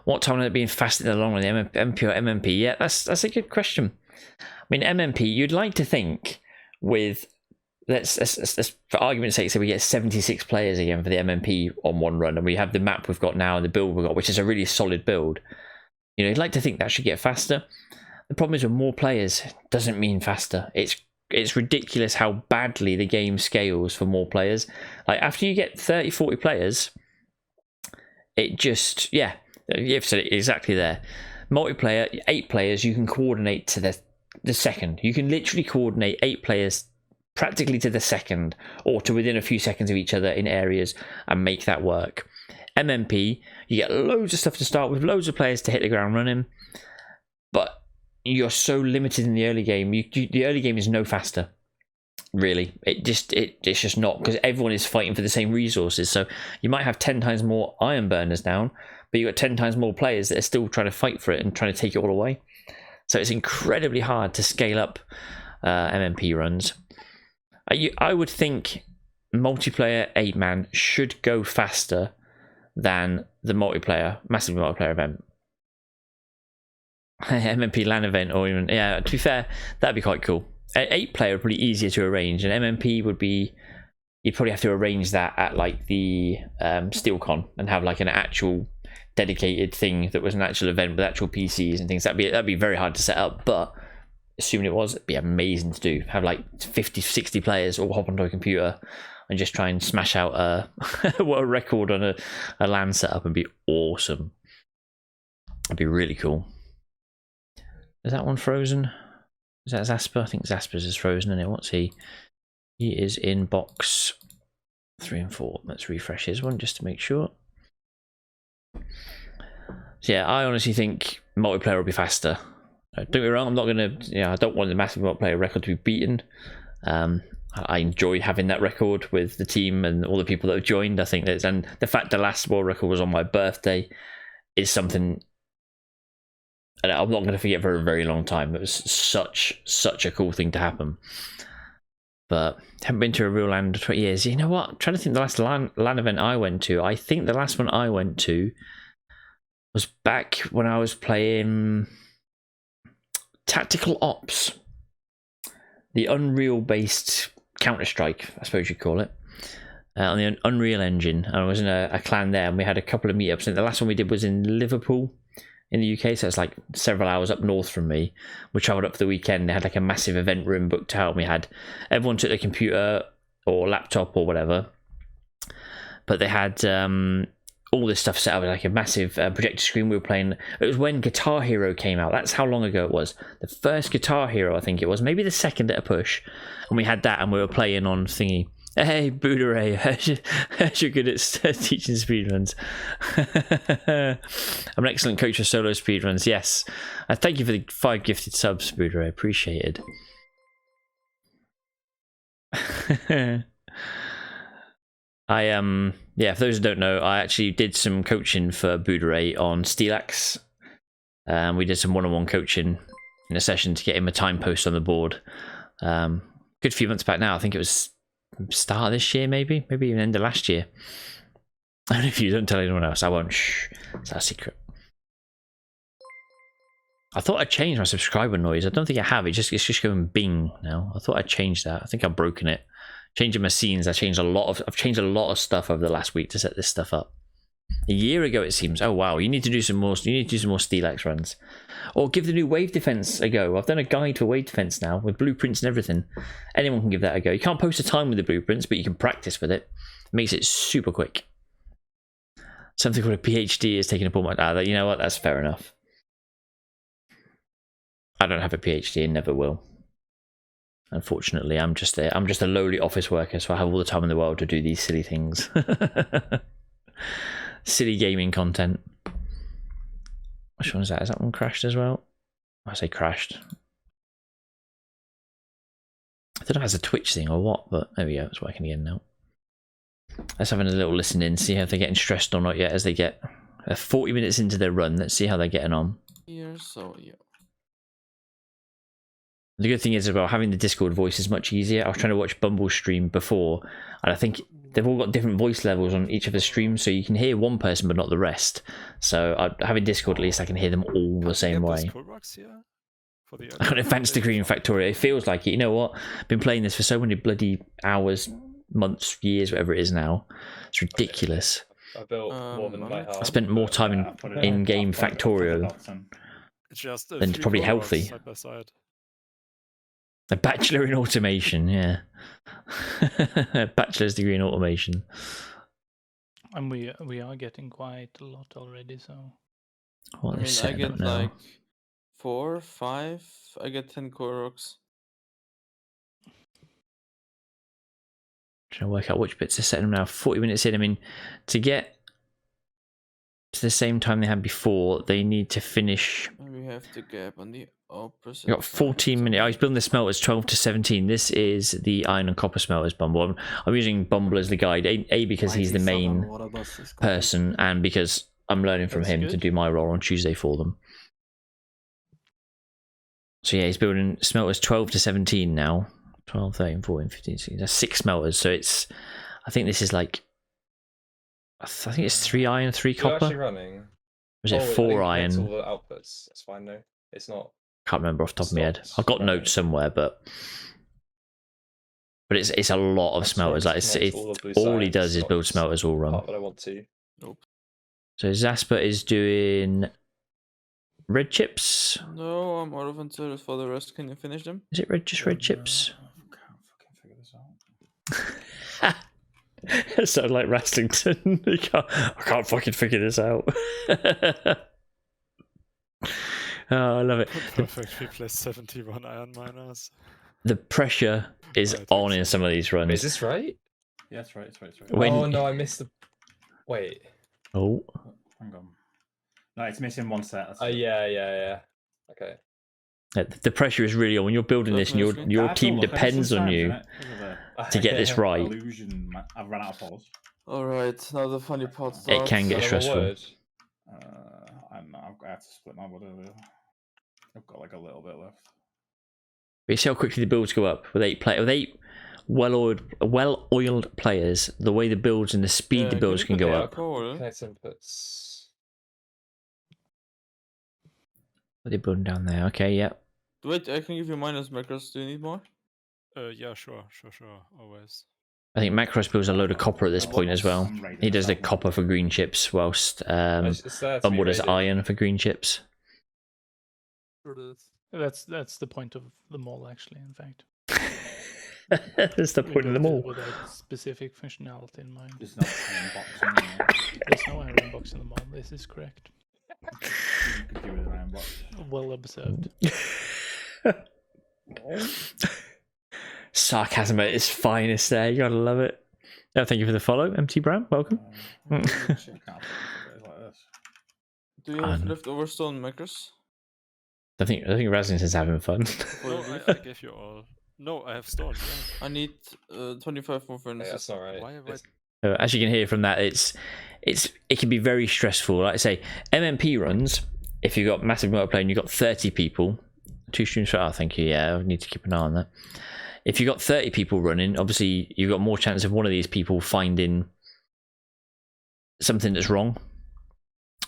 What time are they being fasted along with the MP or MMP? Yeah, that's a good question. I mean, MMP, you'd like to think with, let's for argument's sake, say we get 76 players again for the MMP on one run, and we have the map we've got now and the build we've got, which is a really solid build. You know, you'd like to think that should get faster. The problem is with more players doesn't mean faster. It's ridiculous how badly the game scales for more players. Like after you get 30, 40 players, it just, yeah, you've said it exactly there. Multiplayer, 8 players, you can coordinate to the second. You can literally coordinate 8 players practically to the second, or to within a few seconds of each other in areas, and make that work. MMP, you get loads of stuff to start with, loads of players to hit the ground running, but you're so limited in the early game. The early game is no faster, really. It's just not, because everyone is fighting for the same resources. So you might have 10 times more iron burners down, but you've got 10 times more players that are still trying to fight for it and trying to take it all away. So it's incredibly hard to scale up MMP runs. I would think multiplayer 8-man should go faster than the massive multiplayer event. MMP LAN event, or even, yeah, to be fair, that'd be quite cool. 8-player would be easier to arrange, and MMP would be, you'd probably have to arrange that at like the SteelCon and have like an actual dedicated thing that was an actual event with actual PCs and things. That'd be very hard to set up, but assuming it was, it'd be amazing to do. Have like 50, 60 players all hop onto a computer and just try and smash out a record on a LAN setup and be awesome. It'd be really cool. Is that one frozen? Is that Zasper? I think Zasper's is frozen, isn't it? What's he? He is in box 3 and 4. Let's refresh his one just to make sure. So yeah, I honestly think multiplayer will be faster. Don't get me wrong, I'm not going to, I don't want the massive multiplayer record to be beaten. I enjoy having that record with the team and all the people that have joined. I think that, and the fact the last world record was on my birthday is something and I'm not going to forget for a very long time. It was such a cool thing to happen. But haven't been to a real LAN in 20 years. You know what? I'm trying to think the last LAN event I went to. I think the last one I went to was back when I was playing Tactical Ops, the Unreal-based Counter-Strike, I suppose you'd call it, on the Unreal Engine. I was in a clan there, and we had a couple of meetups. And the last one we did was in Liverpool, in the UK, so it's like several hours up north from me. We travelled up for the weekend. They had like a massive event room booked out. We had everyone took their computer or laptop or whatever, but they had all this stuff set up, like a massive projector screen. We were playing. It was when Guitar Hero came out. That's how long ago it was. The first Guitar Hero, I think it was, maybe the second at a push. And we had that, and we were playing on thingy. Hey, Booderay, how's you good at teaching speedruns? I'm an excellent coach for solo speedruns, yes. Thank you for the 5 gifted subs, Booderay, appreciated. Yeah, for those who don't know, I actually did some coaching for Booderay on Steelax. We did some one-on-one coaching in a session to get him a time post on the board. Good few months back now, I think it was start of this year, maybe even end of last year. And if you don't tell anyone else, I won't. Shh, it's our secret. I thought I changed my subscriber noise. I don't think I have. It's just going bing now. I thought I changed that. I think I've broken it. Changing my scenes. I've changed a lot of stuff over the last week to set this stuff up. A year ago, it seems. Oh wow, you need to do some more. You need to do some more Steelax runs, or give the new wave defense a go. I've done a guide for wave defense now with blueprints and everything. Anyone can give that a go. You can't post a time with the blueprints, but you can practice with it. It makes it super quick. Something called a PhD is taking up all my. You know what? That's fair enough. I don't have a PhD and never will. Unfortunately, I'm just a lowly office worker, so I have all the time in the world to do these silly things. Silly gaming content. Which one is that? Is that one crashed as well? I say crashed. I don't know if it's a Twitch thing or what, but there we go. It's working again now. Let's have a little listen in, see if they're getting stressed or not yet as they get 40 minutes into their run. Let's see how they're getting on. Here, so yeah. The good thing is as well, having the Discord voice is much easier. I was trying to watch Bumble's stream before, and I think they've all got different voice levels on each of the streams, so you can hear one person but not the rest. So having Discord, at least I can hear them all the same way. I got an advanced degree in Factorio. It feels like it. You know what? I've been playing this for so many bloody hours, months, years, whatever it is now. It's ridiculous. I built more than my heart. I spent more time in game Factorio than probably healthy. Side by side. A bachelor in automation, yeah. Bachelor's degree in automation. And we are getting quite a lot already, so What I mean, I get like 4, 5. I get 10 Koroks. Trying to work out which bits are setting them now. 40 minutes in. I mean, to get to the same time they had before, they need to finish. We have to gap on the opposite. You got 14 minutes. Oh, he's building the smelters 12 to 17. This is the iron and copper smelters, Bumble. I'm using Bumble as the guide. A because he's the main person, and because I'm learning from him to do my role on Tuesday for them. So yeah, he's building smelters 12 to 17 now. 12, 13, 14, 15, 16. That's 6 smelters. So it's, I think this is like, I think it's 3 iron, 3 You're copper. actually running. Was it 4 iron? All the outputs. That's fine though. It's not. Can't remember off the top of my head. It's I've got running. notes somewhere, but it's a lot of smelters. Like it's all he does is build smelters all run. Part that I want to. Nope. So Zasper is doing red chips. No, I'm out of answers for the rest. Can you finish them? Is it just red chips? I can't fucking figure this out. It sounds like Rastington. I can't fucking figure this out. Oh, I love it. Perfect replace 71 iron miners. The pressure is Right, on in some of these runs. Is this right? Yeah, that's right. It's right. When- Oh no, I missed the. Wait. Oh, Hang on. No, it's missing one set. That's it. Yeah. Okay. The pressure is really on when you're building this, and your team depends on you to get this right. Illusion, I've run out of pause. Alright, now the funny part It starts. can get Another stressful. word. I don't know. I have to split my wood over. I've got like a little bit left. But you see how quickly the builds go up with 8 well-oiled players. The way the builds and the speed the builds can go up. Cool. Connect inputs. What are they building down there? Okay, yeah. Wait, I can give you minus macros. Do you need more? Yeah, sure, always. I think Macros builds a load of copper at this point as well. I'm raiding He does the this copper for green chips, whilst It's there to be Bumble does raided. iron for green chips. Sure it is. That's the point of the mall, actually. In fact, That's the We point of them built it all. with a specific functionality in mind. There's no iron box anymore. There's no iron box in the mall. This is correct. You could do with an iron box. Well observed. Sarcasm at its finest there. You gotta love it. Oh, thank you for the follow, MT Brown. Welcome. I can't afford it like this. Do you have Um, leftover stone macros? I think Razin is having fun. No, I gave you all. No, I have stone. Yeah. I need 25 more Hey, furnaces. that's not right. Why? As you can hear from that, it can be very stressful. Like I say, MMP runs. If you've got massive multiplayer and you've got 30 people, 2 streams for. Oh, thank you. Yeah, I need to keep an eye on that. If you've got 30 people running, obviously you've got more chance of one of these people finding something that's wrong.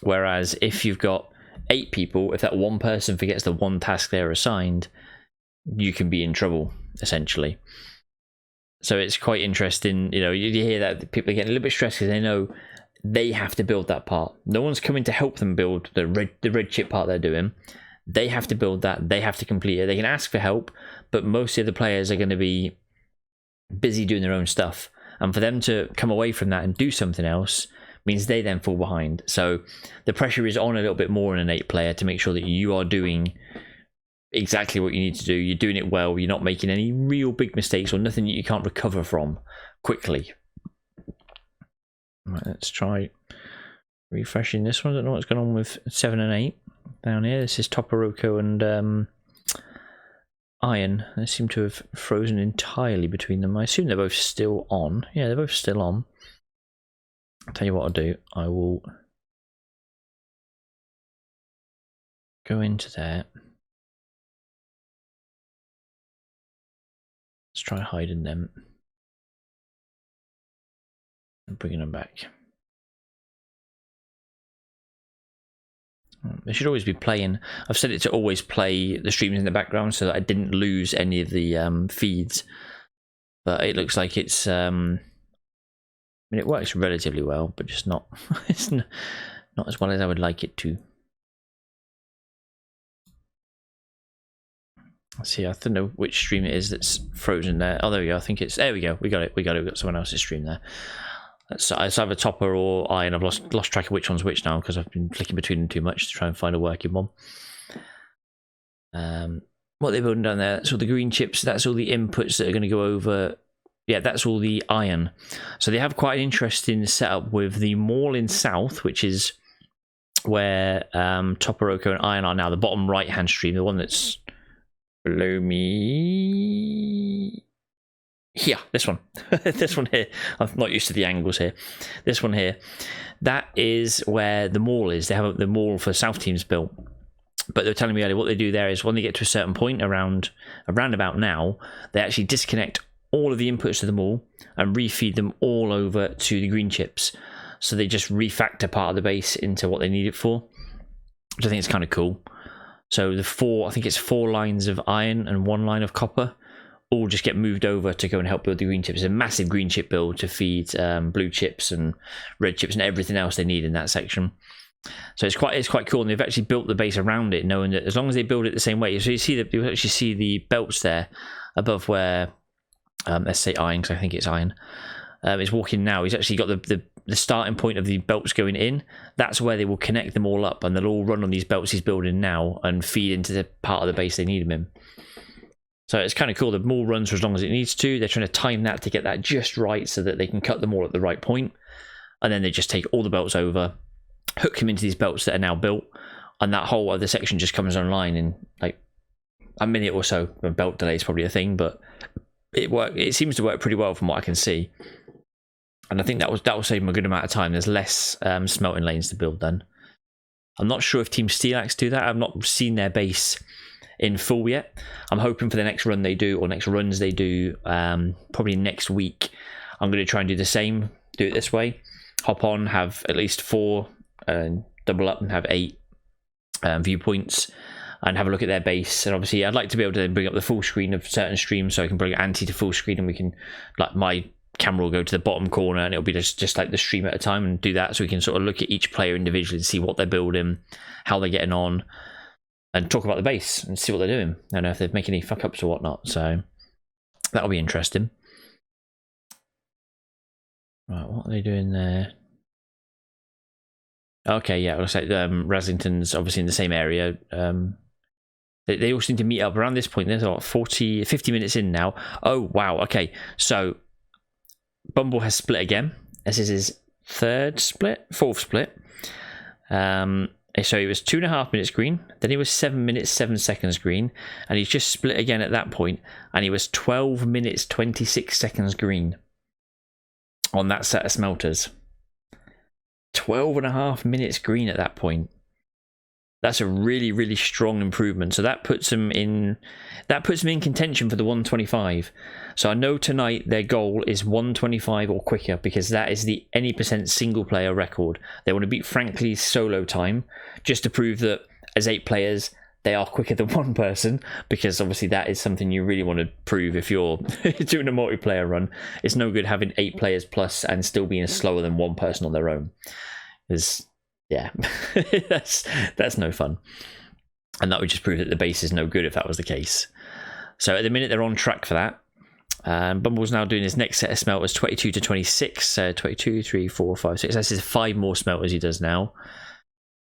Whereas if you've got 8 people, if that one person forgets the one task they're assigned, you can be in trouble, essentially. So it's quite interesting. You know, you hear that people are getting a little bit stressed because they know they have to build that part. No one's coming to help them build the red chip part they're doing. They have to build that. They have to complete it. They can ask for help, but most of the players are going to be busy doing their own stuff. And for them to come away from that and do something else means they then fall behind. So the pressure is on a little bit more in an 8 player to make sure that you are doing exactly what you need to do. You're doing it well. You're not making any real big mistakes or nothing that you can't recover from quickly. Right, let's try refreshing this one. I don't know what's going on with 7 and 8 down here. This is Toporoco and Iron. They seem to have frozen entirely between them. I assume they're both still on. Yeah, they're both still on. I'll tell you what I'll do. I will go into there. Let's try hiding them and bringing them back. They should always be playing. I've set it to always play the streams in the background so that I didn't lose any of the feeds. But it looks like it's. I mean, it works relatively well, but just not. It's not as well as I would like it to. Let's see, I don't know which stream it is that's frozen there. Oh, there we go. I think it's. There we go. We got it. We got someone else's stream there. It's either Topper or Iron. I've lost track of which one's which now because I've been flicking between them too much to try and find a working one. What they're building down there, that's all the green chips, that's all the inputs that are going to go over. Yeah, that's all the iron. So they have quite an interesting setup with the mall in south, which is where Toporoco and Iron are now, the bottom right hand stream, the one that's below me. Here, this one. This one here. I'm not used to the angles here. This one here. That is where the mall is. They have the mall for South teams built. But they were telling me earlier what they do there is when they get to a certain point around about now, they actually disconnect all of the inputs to the mall and refeed them all over to the green chips. So they just refactor part of the base into what they need it for, which I think is kind of cool. So I think it's 4 lines of iron and 1 line of copper all just get moved over to go and help build the green chips. It's a massive green chip build to feed blue chips and red chips and everything else they need in that section. So it's quite cool, and they've actually built the base around it, knowing that as long as they build it the same way. So you actually see the belts there above where let's say iron, because I think it's iron. Is walking now. He's actually got the starting point of the belts going in. That's where they will connect them all up, and they'll all run on these belts he's building now and feed into the part of the base they need them in. So it's kind of cool. The mall runs for as long as it needs to. They're trying to time that to get that just right so that they can cut them all at the right point. And then they just take all the belts over, hook them into these belts that are now built, and that whole other section just comes online in like a minute or so. Belt delay is probably a thing, but it seems to work pretty well from what I can see. And I think that will save them a good amount of time. There's less smelting lanes to build then. I'm not sure if Team Steelax do that. I've not seen their base in full yet. I'm hoping for the next run they do, or next runs they do, probably next week, I'm going to try and do the same, do it this way. Hop on, have at least 4, double up and have 8 viewpoints, and have a look at their base. And obviously I'd like to be able to then bring up the full screen of certain streams, so I can bring Anti to full screen, and we can, like, my camera will go to the bottom corner and it'll be just like the stream at a time, and do that so we can sort of look at each player individually and see what they're building, how they're getting on, and talk about the base and see what they're doing. I don't know if they're making any fuck ups or whatnot, so that'll be interesting. Right, what are they doing there? Okay, yeah, it looks like Raslington's obviously in the same area. They all seem to meet up around this point. There's about 50 minutes in now. Oh, wow, okay. So, Bumble has split again. This is his fourth split. So he was 2.5 minutes green, then he was 7 minutes 7 seconds green, and he's just split again at that point, and he was 12 minutes 26 seconds green on that set of smelters. 12.5 minutes green at that point. That's a really, really strong improvement. So that puts them in contention for the 125. So I know tonight their goal is 125 or quicker, because that is the any percent single player record. They want to beat Frankly's solo time, just to prove that as 8 players they are quicker than one person, because obviously that is something you really want to prove if you're doing a multiplayer run. It's no good having 8 players plus and still being slower than one person on their own. Yeah, that's no fun, and that would just prove that the base is no good if that was the case. So at the minute they're on track for that. Bumble's now doing his next set of smelters, 22 to 26. 22, 3, 4, 5, 6. That's his 5 more smelters he does now,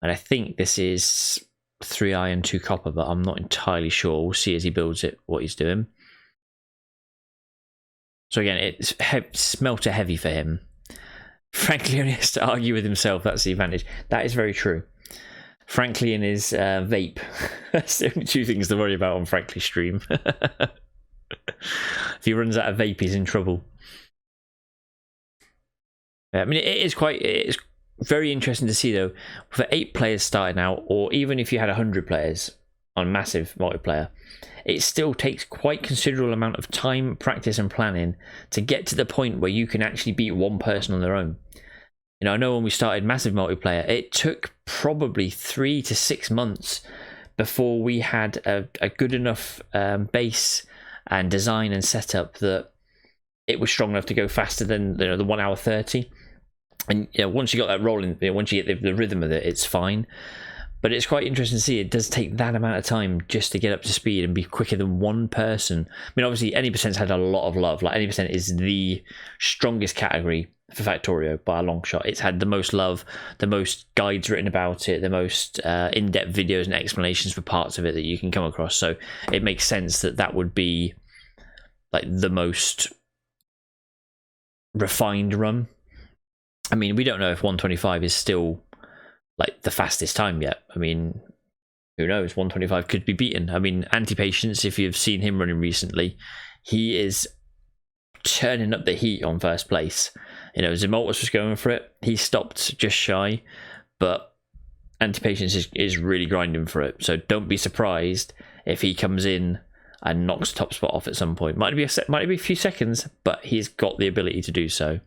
and I think this is 3 iron, 2 copper, but I'm not entirely sure. We'll see as he builds it what he's doing. So again, it's smelter heavy for him. Frankly, only has to argue with himself. That's the advantage. That is very true. Frankly and his vape. That's the only 2 things to worry about on Frankly's stream. If he runs out of vape, he's in trouble. I mean, it is very interesting to see, though, for 8 players starting out, or even if you had 100 players on massive multiplayer, it still takes quite considerable amount of time, practice and planning to get to the point where you can actually beat one person on their own. You know, I know when we started massive multiplayer, it took probably 3 to 6 months before we had a good enough base and design and setup that it was strong enough to go faster than the 1 hour 30. And once you got that rolling, once you get the rhythm of it, it's fine. But it's quite interesting to see it does take that amount of time just to get up to speed and be quicker than one person. I mean, obviously, Any Percent's had a lot of love. Like, Any Percent is the strongest category for Factorio by a long shot. It's had the most love, the most guides written about it, the most in-depth videos and explanations for parts of it that you can come across. So it makes sense that would be like the most refined run. I mean, we don't know if 125 is still like the fastest time yet. I mean, who knows? 125 could be beaten. I mean, Anti-Patience, if you've seen him running recently, he is turning up the heat on first place. Zimultus was going for it. He stopped just shy, but Anti-Patience is really grinding for it. So don't be surprised if he comes in and knocks top spot off at some point. Might be a few seconds, but he's got the ability to do so.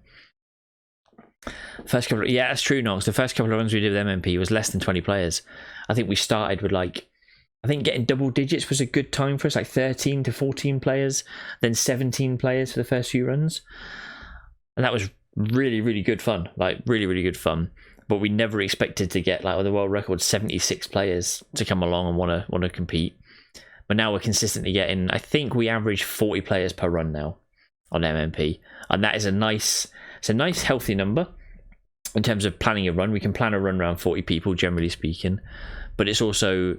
First couple, yeah, that's true, Nox. The first couple of runs we did with MMP was less than 20 players. I think we started with I think getting double digits was a good time for us, like 13 to 14 players, then 17 players for the first few runs. And that was really, really good fun. Like, really, really good fun. But we never expected to get, like, the world record 76 players to come along and want to compete. But now we're consistently getting, I think we average 40 players per run now on MMP. And that is a nice healthy number. In terms of planning a run, we can plan a run around 40 people, generally speaking, but it's also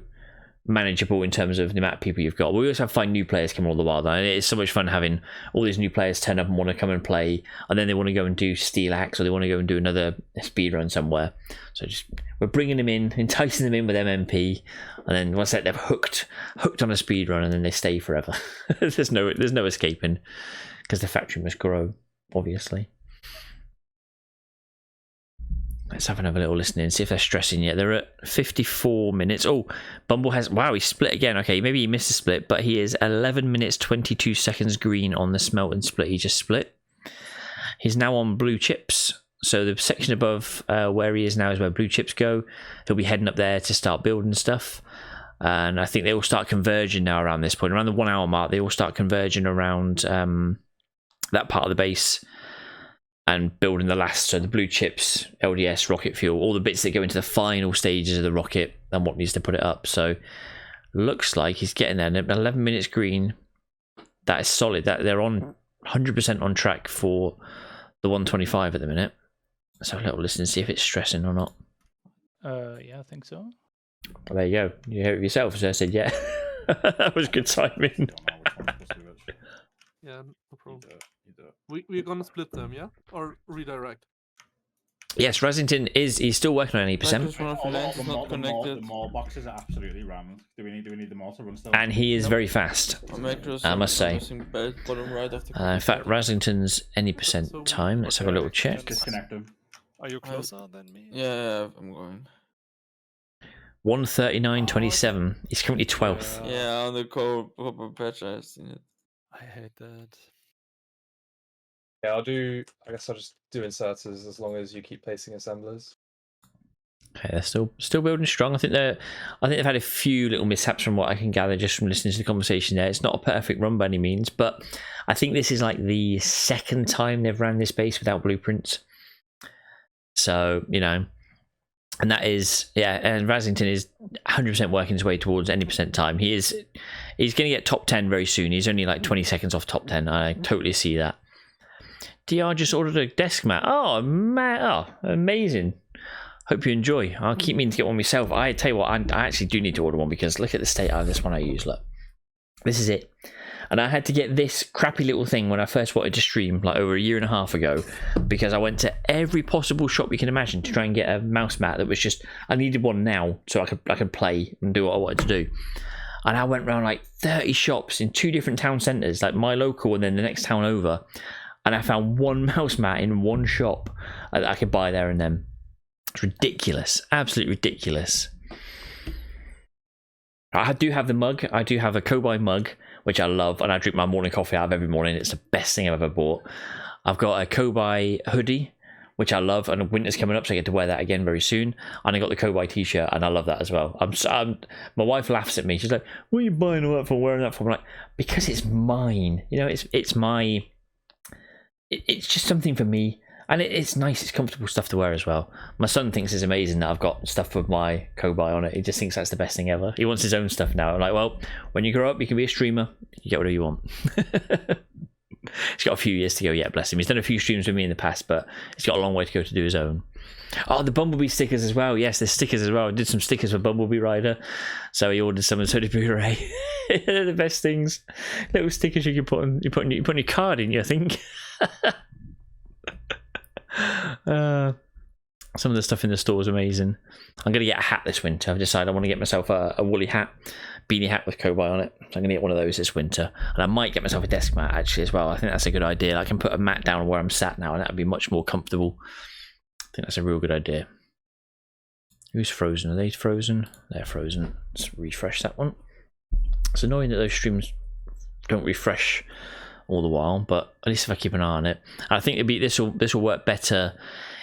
manageable in terms of the amount of people you've got. We also find new players come all the while, though, and it's so much fun having all these new players turn up and want to come and play, and then they want to go and do Steel Axe, or they want to go and do another speed run somewhere. So we're bringing them in, enticing them in with MMP, and then once they're hooked on a speed run, and then they stay forever. there's no escaping, because the factory must grow, obviously. Let's have another little listen in, see if they're stressing yet. They're at 54 minutes. Oh, Bumble has... Wow, he split again. Okay, maybe he missed a split, but he is 11 minutes, 22 seconds green on the smelt and split he just split. He's now on blue chips. So the section above where he is now is where blue chips go. He'll be heading up there to start building stuff. And I think they all start converging now around this point. Around the 1 hour mark, they all start converging around that part of the base. And building the last, so the blue chips, LDS, rocket fuel, all the bits that go into the final stages of the rocket and what needs to put it up. So looks like he's getting there. 11 minutes green. That is solid. That they're on 100% on track for the 125 at the minute. So a little listen and see if it's stressing or not. Yeah, I think so. Well, there you go. You hear it yourself. So I said, yeah. That was good timing. Yeah, no problem. We're gonna split them, yeah? Or redirect? Yes, Rasington he's still working on 80%. One of the lands is not The connected. mall boxes are absolutely rammed. Do we need the mall to run still? And he is very fast, I must say. Bottom right of the In fact, Rasington's any percent time. Let's have a little check. Disconnect them. Are you closer than me? Yeah, I'm going. 139.27. He's currently 12th. Yeah, on the copper patch, I've seen it. I hate that. Yeah, I guess I'll just do inserters as long as you keep placing assemblers. Okay, they're still building strong. I think they've had a few little mishaps from what I can gather just from listening to the conversation there. It's not a perfect run by any means, but I think this is like the second time they've ran this base without blueprints. So, and that is, and Rasington is 100% working his way towards any percent time. He's going to get top 10 very soon. He's only like 20 seconds off top 10. I totally see that. DR just ordered a desk mat. Oh, man. Oh, amazing. Hope you enjoy. I'll keep meaning to get one myself. I tell you what, I actually do need to order one because look at the state of this one I use. Look, this is it. And I had to get this crappy little thing when I first wanted to stream, like over a year and a half ago, because I went to every possible shop you can imagine to try and get a mouse mat that was just, I needed one now so I could play and do what I wanted to do. And I went around like 30 shops in 2 different town centres, like my local and then the next town over. And I found one mouse mat in one shop that I could buy there and then. It's ridiculous. Absolutely ridiculous. I do have the mug. I do have a Cobai mug, which I love. And I drink my morning coffee out of every morning. It's the best thing I've ever bought. I've got a Cobai hoodie, which I love. And winter's coming up, so I get to wear that again very soon. And I got the Cobai t-shirt, and I love that as well. My wife laughs at me. She's like, what are you buying all that for, wearing that for? I'm like, because it's mine. It's my... It's just something for me, and it's nice. It's comfortable stuff to wear as well. My son thinks it's amazing that I've got stuff with my Cobai on it. He just thinks that's the best thing ever. He wants his own stuff now. I'm like, well, when you grow up, you can be a streamer. You get whatever you want. He's got a few years to go yet, bless him. He's done a few streams with me in the past, but he's got a long way to go to do his own. Oh, the Bumblebee stickers as well. Yes, there's stickers as well. I did some stickers for Bumblebee Rider, so he ordered some, and so did Blu-ray. They're the best things. Little stickers you can put on. You put your card in. I think. Some of the stuff in the store is amazing. I'm going to get a hat this winter. I've decided I want to get myself a woolly hat, beanie hat with Cobai on it. So I'm going to get one of those this winter. And I might get myself a desk mat actually as well. I think that's a good idea. I can put a mat down where I'm sat now and that would be much more comfortable. I think that's a real good idea. Who's frozen? Are they frozen? They're frozen. Let's refresh that one. It's annoying that those streams don't refresh all the while, but at least if I keep an eye on it. I think this will work better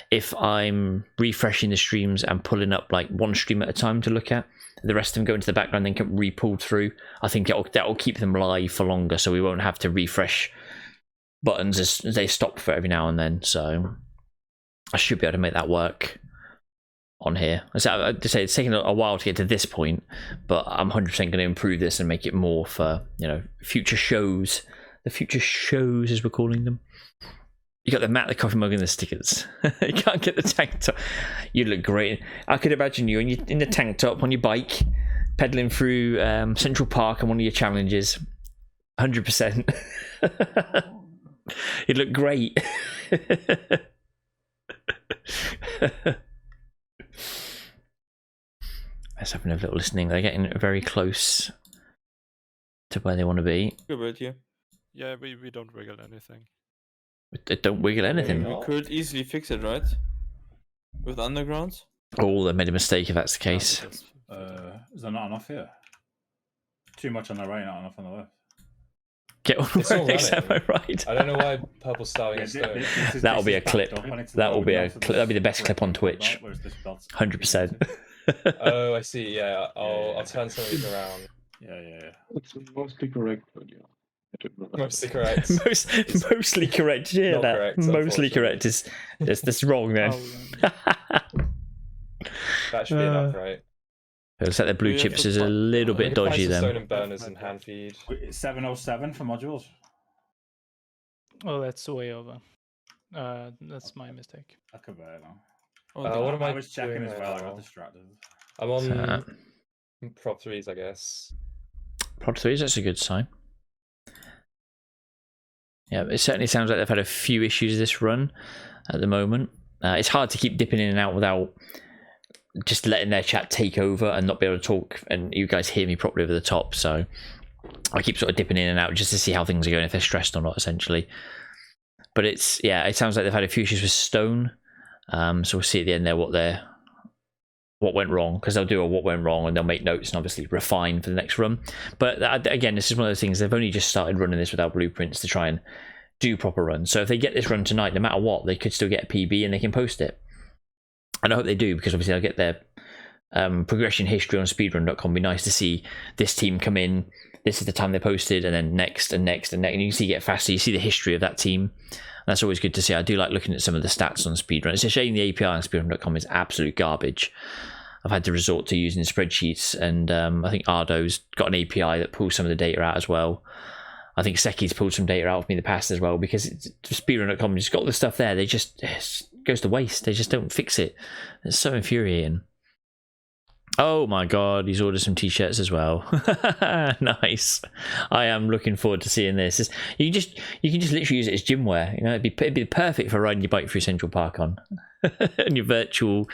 if I'm refreshing the streams and pulling up like one stream at a time to look at. The rest of them go into the background, then get re-pulled through. I think that will keep them live for longer, so we won't have to refresh buttons as they stop for every now and then. So I should be able to make that work on here. So I'd say it's taken a while to get to this point, but I'm 100% going to improve this and make it more for future shows. The future shows, as we're calling them. You got the mat, the coffee mug, and the stickers. You can't get the tank top. You look great. I could imagine you in the tank top on your bike, pedaling through Central Park on one of your challenges. 100%. It looked great. Let's have a little listening. They're getting very close to where they want to be. Good about you. Yeah, we don't wiggle anything. They don't wiggle anything. No. We could easily fix it, right? With undergrounds. Oh, they made a mistake if that's the case. Just- Is there not enough here? Too much on the right, not enough on the left. Get on It's all right, am I running. right? I don't know why purple's starting Yeah, is stone. That'll be a clip. That'll be a that'll be the best clip on Twitch. Twitch. 100%. Oh, I see. Yeah, I'll turn some of these around. Yeah. It's mostly correct, but yeah. I don't know. Mostly correct. Mostly correct. Did you hear Not that? correct, Mostly correct is that's wrong then. That should be enough, right? It looks like the blue We have chips to is a put- little I bit can find dodgy some then. stone and burners and hand feed. 707 for modules. Oh, that's way over. That's my mistake. I could bear now. Oh, What am I was checking doing as well. I now? got distracted. I'm on So, prop 3s, I guess. Prod 3s, that's a good sign. Yeah, it certainly sounds like they've had a few issues this run at the moment. It's hard to keep dipping in and out without just letting their chat take over and not be able to talk and you guys hear me properly over the top. So I keep sort of dipping in and out just to see how things are going, if they're stressed or not, essentially. But it sounds like they've had a few issues with stone. So we'll see at the end there what went wrong, because they'll do a what went wrong and they'll make notes and obviously refine for the next run. But again, this is one of those things, they've only just started running this without blueprints to try and do proper runs. So if they get this run tonight, no matter what, they could still get a PB and they can post it. And I hope they do, because obviously they'll get their progression history on speedrun.com. Be nice to see this team come in, this is the time they posted, and then next and next and next, and you can see get faster, you see the history of that team. And that's always good to see. I do like looking at some of the stats on speedrun. It's a shame the API on speedrun.com is absolute garbage. I've had to resort to using spreadsheets, and I think Ardo's got an API that pulls some of the data out as well. I think Seki's pulled some data out of me in the past as well, because speedrun.com just got all the stuff there. They just goes to waste. They just don't fix it. It's so infuriating. Oh my god, he's ordered some t-shirts as well. Nice. I am looking forward to seeing this. You can just literally use it as gym wear. You know, it'd be perfect for riding your bike through Central Park on. And your virtual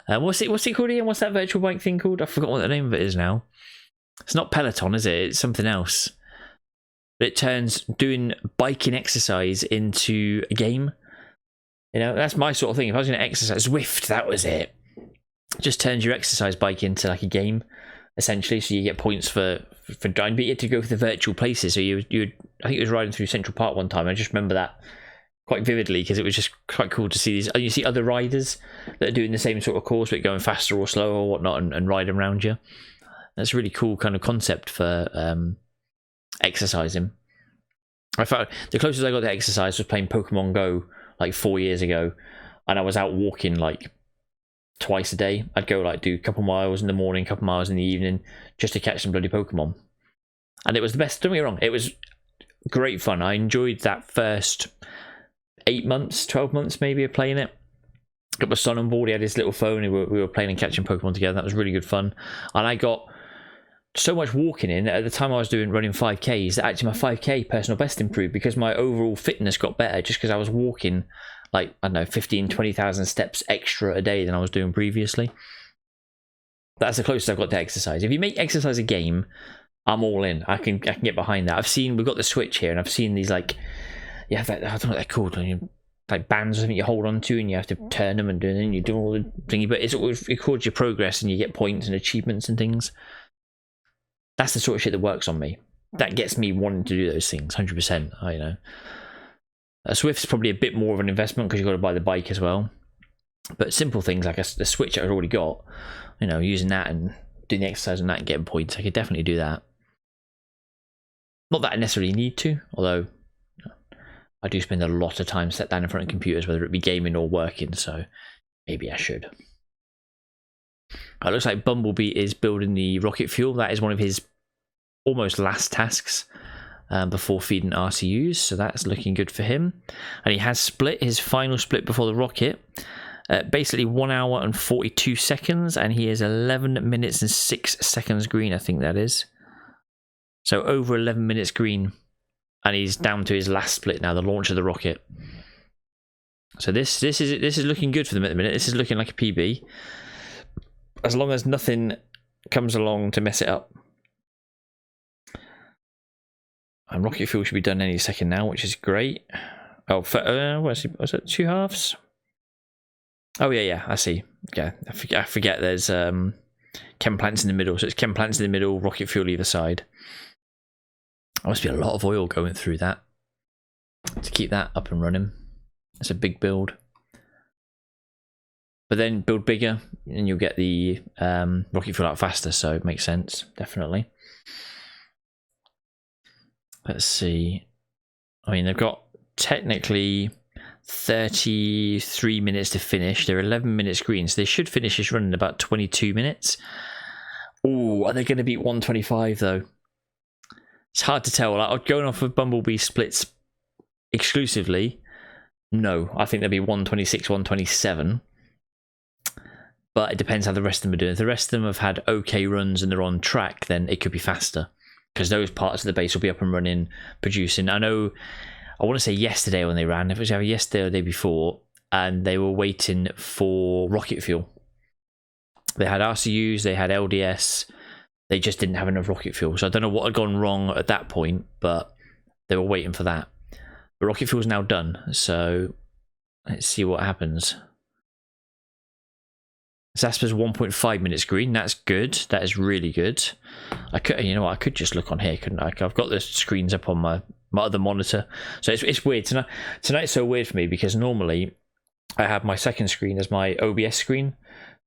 what's it called again? What's that virtual bike thing called? I forgot what the name of it is now. It's not Peloton, is it? It's something else. But it turns doing biking exercise into a game. You know, that's my sort of thing. If I was going to exercise, Zwift, that was it. Just turns your exercise bike into like a game, essentially. So you get points for driving, but you get to go for the virtual places. So you I think it was riding through Central Park one time. I just remember that quite vividly, because it was just quite cool to see these. You see other riders that are doing the same sort of course, but going faster or slower or whatnot, and riding around you. That's a really cool kind of concept for exercising. I found the closest I got to exercise was playing Pokemon Go like 4 years ago, and I was out walking like twice a day. I'd go like do a couple miles in the morning, a couple miles in the evening, just to catch some bloody Pokemon. And it was the best. Don't get me wrong, it was great fun. I enjoyed that first 8 months, 12 months maybe of playing it. Got my son on board. He had his little phone, and we were playing and catching Pokemon together. That was really good fun. And I got so much walking in at the time I was running 5Ks that actually my 5K personal best improved, because my overall fitness got better just because I was walking like, I don't know, 15, 20,000 steps extra a day than I was doing previously. That's the closest I've got to exercise. If you make exercise a game, I'm all in. I can get behind that. we've got the Switch here, and I've seen these like, I don't know what they're called, like bands or something you hold on to, and you have to turn them and do it, and you do all the thingy, but it records your progress and you get points and achievements and things. That's the sort of shit that works on me. That gets me wanting to do those things, 100%. I know. Swift's probably a bit more of an investment because you've got to buy the bike as well. But simple things like the Switch I've already got, using that and doing the exercise on that and getting points, I could definitely do that. Not that I necessarily need to, although I do spend a lot of time sat down in front of computers, whether it be gaming or working, so maybe I should. It looks like Bumblebee is building the rocket fuel. That is one of his almost last tasks before feeding RCUs, so that's looking good for him. And he has split his final split before the rocket. basically 1 hour and 42 seconds, and he is 11 minutes and 6 seconds green, I think that is. So over 11 minutes green, and he's down to his last split now, the launch of the rocket. So this is looking good for them at the minute. This is looking like a PB, as long as nothing comes along to mess it up. And rocket fuel should be done any second now, which is great. Oh, was it 2 halves? Oh yeah, I see. Yeah, I forget there's chem plants in the middle. So it's chem plants in the middle, rocket fuel either side. There must be a lot of oil going through that to keep that up and running. It's a big build. But then build bigger and you'll get the rocket fuel out faster, so it makes sense, definitely. Let's see. I mean, they've got technically 33 minutes to finish. They're 11 minutes green, so they should finish this run in about 22 minutes. Oh, are they going to beat 125 though? It's hard to tell. Like, going off of Bumblebee splits exclusively, no. I think they'll be 126, 127. But it depends how the rest of them are doing. If the rest of them have had okay runs and they're on track, then it could be faster, because those parts of the base will be up and running, producing. I know, I want to say yesterday when they ran, if it was either yesterday or the day before, and they were waiting for rocket fuel. They had RCUs, they had LDS, they just didn't have enough rocket fuel. So I don't know what had gone wrong at that point, but they were waiting for that. The rocket fuel is now done, so let's see what happens. Zasper's 1.5 minutes green. That's good. That is really good. I could, you know what? I could just look on here, couldn't I? I've got the screens up on my other monitor, so it's weird tonight. Tonight's so weird for me because normally I have my second screen as my OBS screen,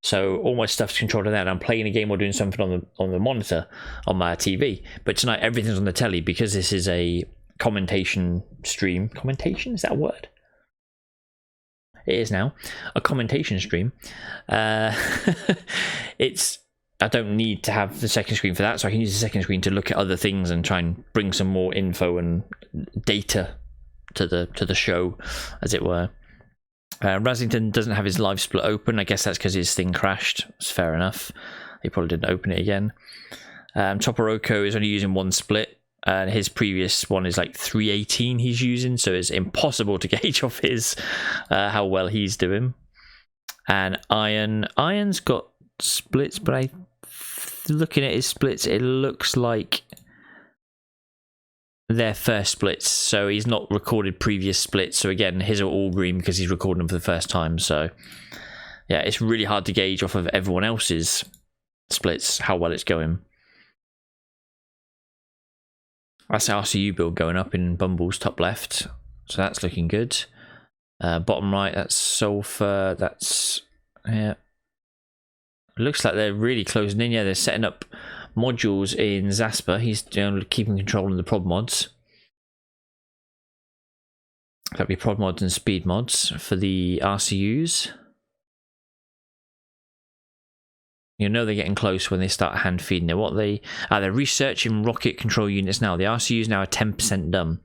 so all my stuff's controlled on that. I'm playing a game or doing something on the monitor on my TV. But tonight everything's on the telly because this is a commentation stream. Commentation, is that a word? It is now a commentation stream. It's, I don't need to have the second screen for that, so I can use the second screen to look at other things and try and bring some more info and data to the show, as it were. Rasington doesn't have his live split open. I guess that's because his thing crashed. It's fair enough. He probably didn't open it again. Toporoko is only using one split, and his previous one is like 318 he's using, so it's impossible to gauge off his how well he's doing. And Iron's got splits, but looking at his splits, it looks like they're first splits, so he's not recorded previous splits. So again, his are all green because he's recording them for the first time. So yeah, it's really hard to gauge off of everyone else's splits how well it's going. That's the RCU build going up in Bumble's top left, so that's looking good. Bottom right, that's Sulfur. That's, yeah. It looks like they're really closing in. Yeah, they're setting up modules in Zasper. He's keeping control of the prod mods. That'll be prod mods and speed mods for the RCUs. You know they're getting close when they start hand feeding it. What they're researching rocket control units now. The RCUs now are 10% done,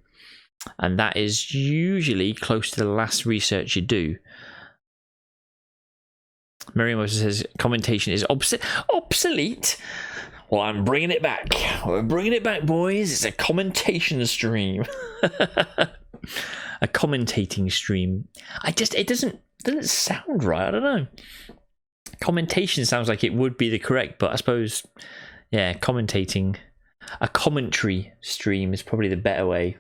and that is usually close to the last research you do. Merriam says commentation is obsolete. Well, I'm bringing it back. We're bringing it back, boys. It's a commentation stream. A commentating stream. It doesn't sound right. I don't know. Commentation sounds like it would be the correct, but I suppose, yeah, commentating. A commentary stream is probably the better way.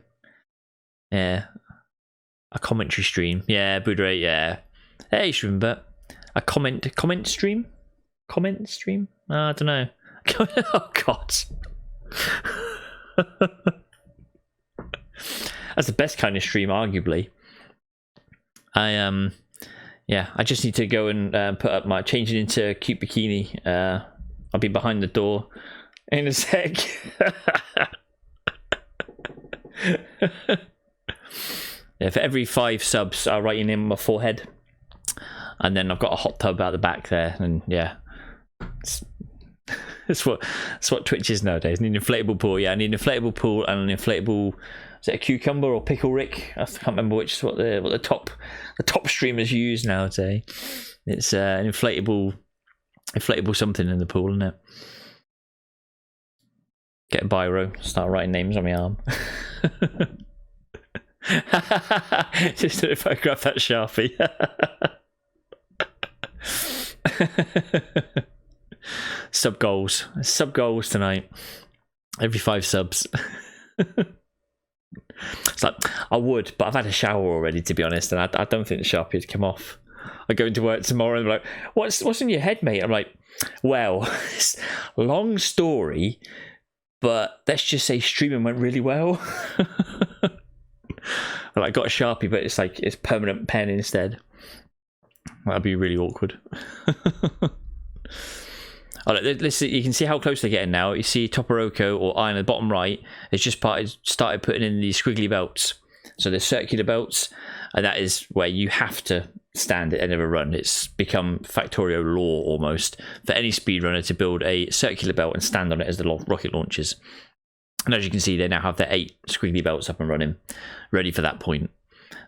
Yeah. A commentary stream. Yeah, Boudre, yeah. Hey, Shrimbert. A comment stream? Comment stream? I don't know. Oh, God. That's the best kind of stream, arguably. Yeah, I just need to go and put up change it into a cute bikini. I'll be behind the door in a sec. Yeah, for every 5 subs, I'll write your name on my forehead. And then I've got a hot tub out the back there, and yeah. That's what Twitch is nowadays. I need an inflatable pool. Yeah, I need an inflatable pool and an inflatable. Is it a cucumber or pickle Rick? I can't remember which is what the top streamers use nowadays. It's an inflatable something in the pool, isn't it? Get a biro, start writing names on my arm. Just to photograph that Sharpie. Sub goals tonight. Every 5 subs. It's like I would, but I've had a shower already, to be honest, and I don't think the Sharpie would come off. I go into work tomorrow and they're like, "What's in your head, mate?" I'm like, "Well, it's a long story, but let's just say streaming went really well." I got a Sharpie, but it's permanent pen instead. That'd be really awkward. Oh, look, you can see how close they're getting now. You see Toporoko or Iron at the bottom right has just started putting in these squiggly belts. So they're circular belts, and that is where you have to stand at the end of a run. It's become Factorio law almost for any speedrunner to build a circular belt and stand on it as the rocket launches. And as you can see, they now have their 8 squiggly belts up and running, ready for that point.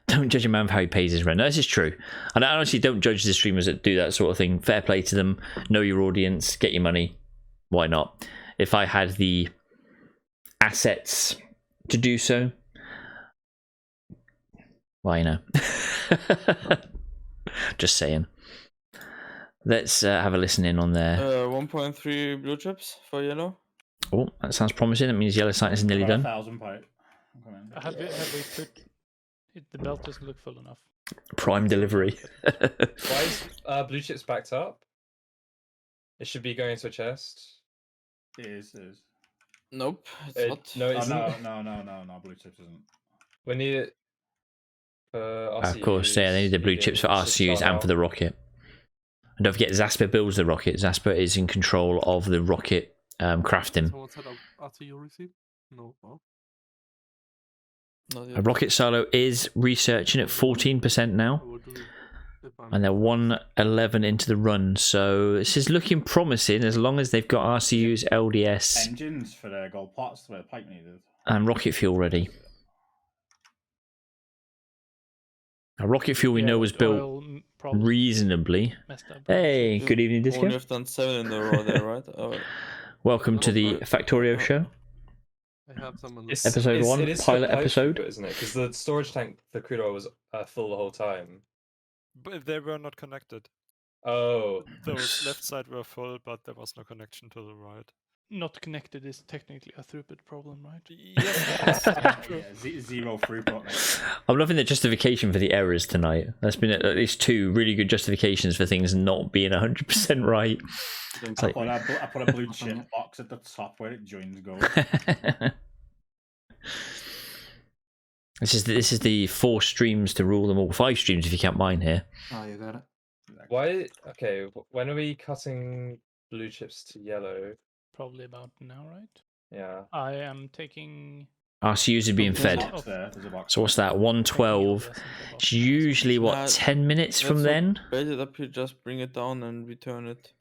Don't judge a man for how he pays his rent. No, this is true. And I honestly don't judge the streamers that do that sort of thing. Fair play to them. Know your audience. Get your money. Why not? If I had the assets to do so, well, you know. Just saying. Let's have a listen in on there. 1.3 blue chips for yellow. Oh, that sounds promising. That means yellow site is nearly done. 1,000 pipe. Have we put it? The belt doesn't look full enough. Prime delivery. Why is blue chips backed up? It should be going into a chest. It is. Nope, it's not. No, it Oh, isn't. no, blue chips isn't. We need it for RCUs. Of course, yeah, they need the blue chips for RCUs and for the rocket. And don't forget, Zasper builds the rocket. Zasper is in control of the rocket crafting. Someone said RTU receipt? No. Not A yet. rocket silo is researching at 14% now. I will do it if I'm- And they're 111 into the run, so this is looking promising as long as they've got RCUs, LDS, Engines for their gold parts where the pipe needed. and rocket fuel ready. A rocket fuel we know was built reasonably. Hey, good evening, Only Disco. have done 7 in a row there, right? Welcome to the Factorio show. I have some on It's- Episode it's- 1, it is pilot for pipe episode. throughput, isn't it? Because the storage tank, the crude oil was full the whole time. But they were not connected. Oh, The left side were full, but there was no connection to the right. Not connected is technically a throughput problem, right? Yes, Zero throughput. Mate. I'm loving the justification for the errors tonight. There's been at least 2 really good justifications for things not being 100% right. It's like- I put a blue chip box at the top where it joins gold. This is the 4 streams to rule them all. 5 streams if you count mine here. Oh, you got it. why? Okay, when are we cutting blue chips to yellow? Probably about now, right? Yeah. I am taking. RCUs are being There's a fed. box There's a box. So what's that? 112. It's usually what, 10 minutes from then? Bait it up here, just bring it down and return it.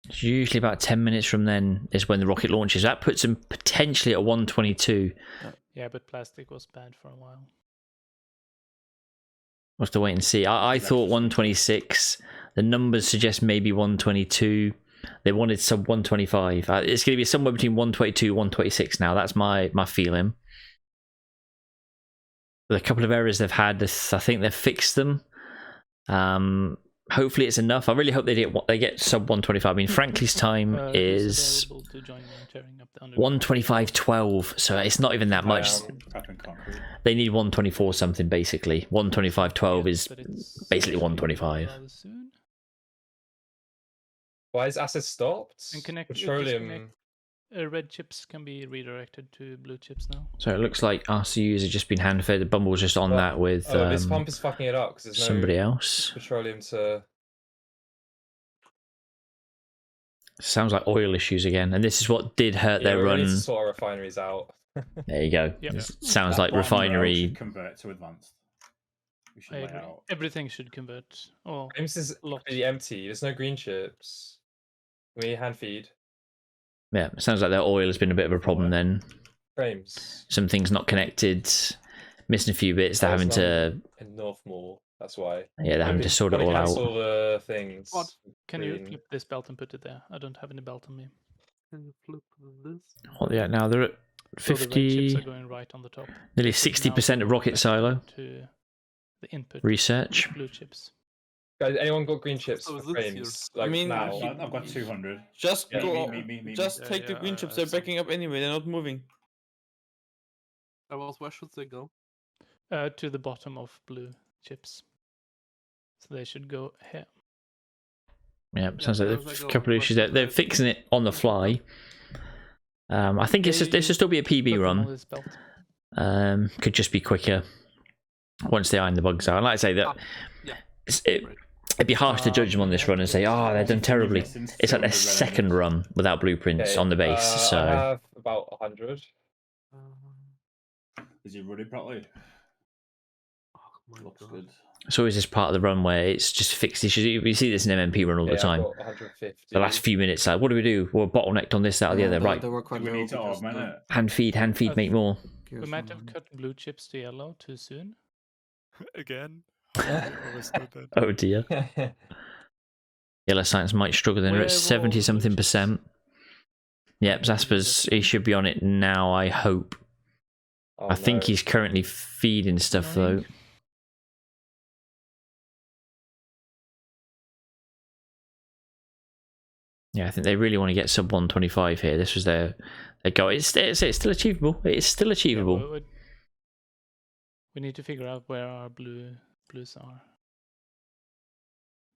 It's usually about 10 minutes from then is when the rocket launches. That puts them potentially at 122. Yeah, but plastic was bad for a while. We'll have to wait and see. I thought 126. The numbers suggest maybe 122. They wanted sub 125. It's going to be somewhere between 122 126 now. That's my feeling. With a couple of errors they've had, I think they've fixed them. Hopefully it's enough. I really hope they get sub 125. I mean, Frankly's time is available to join me in tearing up the 125.12, so it's not even that much. They need 124 something basically. 125.12 is basically 125. Why is acid stopped? And Petroleum. Red chips can be redirected to blue chips now. So it looks like RCUs have just been hand fed. The Bumble's just on that with this pump is fucking it up because there's somebody no else. petroleum to. Sounds like oil issues again, and this is what did hurt their we run. need to sort our refineries out. There you go. Yep. This sounds like refinery. Convert to advanced. We should I lay agree. out. Everything should convert. Oh, This is lot. pretty empty. There's no green chips. We hand feed Yeah, it sounds like their oil has been a bit of a problem then. frames. Some things not connected, missing a few bits. They're Oh, having it's to, in Northmore. That's why. yeah, they're having to sort it all out. Cancel the things. What? Can you between- flip this belt and put it there? I don't have any belt on me. Can you flip this? What are they at now? They're at So the red chips 50, are going right on the top. nearly They should now 60% of go rocket back silo to the input. research. Blue chips. Guys, anyone got green chips So for is this frames? I Like mean, now. I've got 200. Just Yeah. go. Me. Just Yeah, take the yeah, green I chips. have They're some. backing up anyway. They're not moving. Where should they go? To the bottom of blue chips. So they should go here. Yeah, sounds like there there's they a go. couple of issues there. They're fixing it on the fly. I think this should still be a PB Put them on run. this belt. Could just be quicker once they iron the bugs out. And like I say, that Ah, yeah. it'd be harsh to judge them on this run and say, oh, they've done terribly. It's like their second run without blueprints Okay, on the base. I So have about 100. Is he running properly? Oh my Looks God. good. it's always this part of the run where it's just fixed issues. You see this in MMP run all the Okay, I've time. got 150. The last few minutes, like, what do we do? We're bottlenecked on this, that, or the other. Right, They were quite Do we low need to because augment the it? hand feed, make more. We gears might were have low. cut blue chips to yellow too soon. Again. I always do that. Oh dear. Yellow Science might struggle then. We're Where at were 70 all something the percent. Yep, Zasper's, he should be on it now, I hope. Oh, I think no. he's currently feeding stuff though. Annoying. Yeah, I think they really want to get sub 125 here. This was their goal. It's still achievable. It's still Yeah, achievable. we need to figure out where our blues are.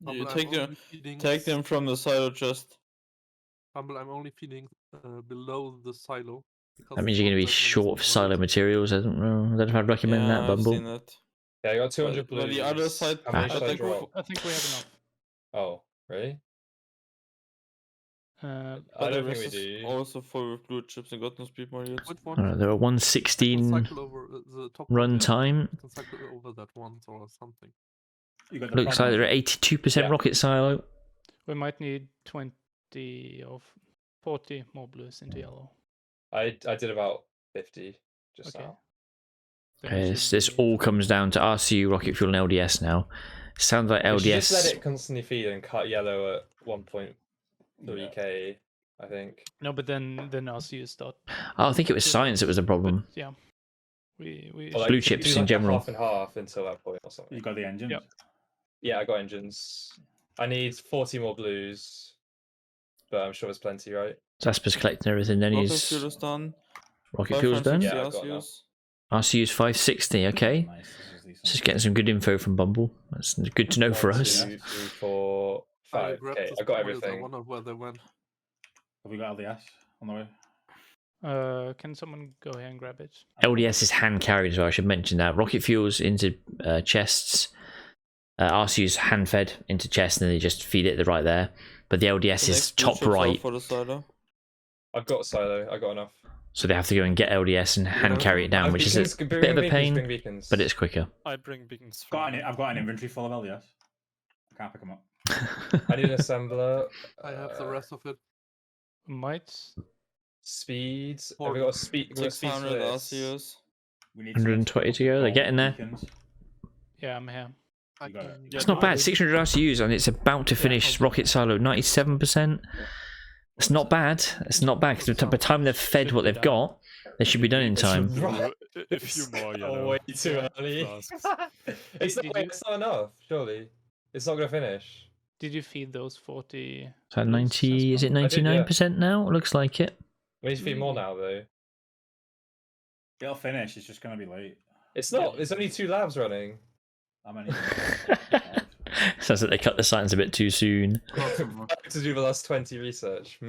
You Humble, take I'm them. only feeding Take them from the silo chest. Humble, I'm only feeding below the silo. because That means it's you're not going to be that many short of spawn silo points. materials. I don't know if I'd recommend that, I've Bumble. seen that. Yeah, I got 200 But the blues. other side- How many Ah. should I think we- drop? I think we have enough. Oh, really? Uh, I don't the think rest we is do. Also full with blue chips and got no speed more yet. Which one? There are I can 116 cycle over the top run one, yeah. time. I can cycle over that once or something. You got the Looks like problem. they're at 82% Yeah. rocket silo. we might need 20 or 40 more blues into yellow. I did about 50 just Okay. now. Then we This should be all fine. comes down to RCU, rocket fuel, and LDS now. Sounds like We should LDS. just let it constantly feed and cut yellow at 1.3k, I think. No, but then RCU start. Oh, I think it was science that was the problem. But yeah, we Or like Blue do chips like in a general. half and half until that point or something. You got the engine. Yep. Yeah, I got engines. I need 40 more blues, but I'm sure there's plenty, right? Zasper's collecting everything. Then Rocket he's fuel is done. rocket fuel's done. 560 Yeah, I got RCUs. RCU's 560. Okay, Nice. This is decent. just getting some good info from Bumble. That's good to know for 1, us. 2, 3, 4, I 5. grabbed Okay, the I got spoils, I everything. wonder where they went. Have we got LDS on the way? Can someone go here and grab it? LDS is hand carried as well. I should mention that. Rocket fuels into chests. RCU's hand fed into chests, and then they just feed it right there. But the LDS The is next blue top chips are right, For the silo. I've got silo. I got enough. so they have to go and get LDS and hand carry it down, which is a bit of a pain, but it's quicker. I bring beacons from I've got an inventory full of LDS. I can't pick them up. I need an assembler. I have the rest of it. Might. Speed. Have Or we got a speed? we got speed for 600 this? RCUs. We need 120 to go. They're getting there. Yeah, I'm here. I You got can it. get It's not all bad. of it. 600 RCUs, and it's about to finish rocket silo 97%. It's not bad. It's not bad because by the time they've fed what they've got, they should be done in time. Right. a few more yellow. way too early. flasks. it's, not, Did it's not enough, surely. It's not going to finish. Did you feed those 40? So blues 90, as is it well? I did, yeah. 99% now? It looks like it. We need to feed more now, though. It'll finish. It's just going to be late. It's not. There's only 2 labs running. How many? Sounds like they cut the science a bit too soon. Lots of more. To do the last 20 research.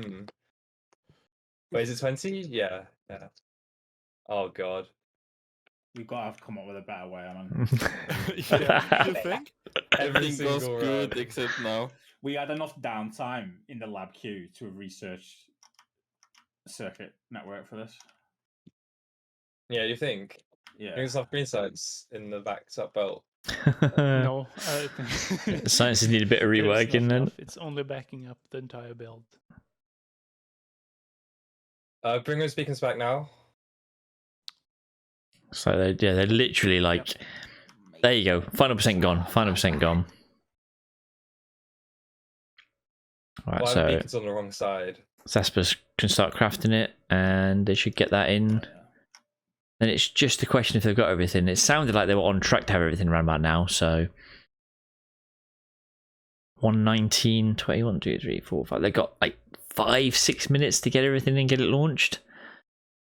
Wait, is it 20? Yeah. Yeah. Oh, God. We've got to have come up with a better way. I mean, Yeah, you think? Every Everything goes single good run. except now. we had enough downtime in the lab queue to research a circuit network for this. Yeah, you think? Yeah. You can have green sites in the back up belt. No, I think Sciences need a bit of there's not reworking then. enough. It's only backing up the entire build. Bringo's beacon's back now. So they're literally like, there you go, final percent gone, final percent gone. Right, Well, so beacon's on the wrong side. Zaspers can start crafting it, and they should get that in. And it's just a question if they've got everything. It sounded like they were on track to have everything around about now, so 119, 21, 2, 3, 4, 5. They got like 5-6 minutes to get everything and get it launched.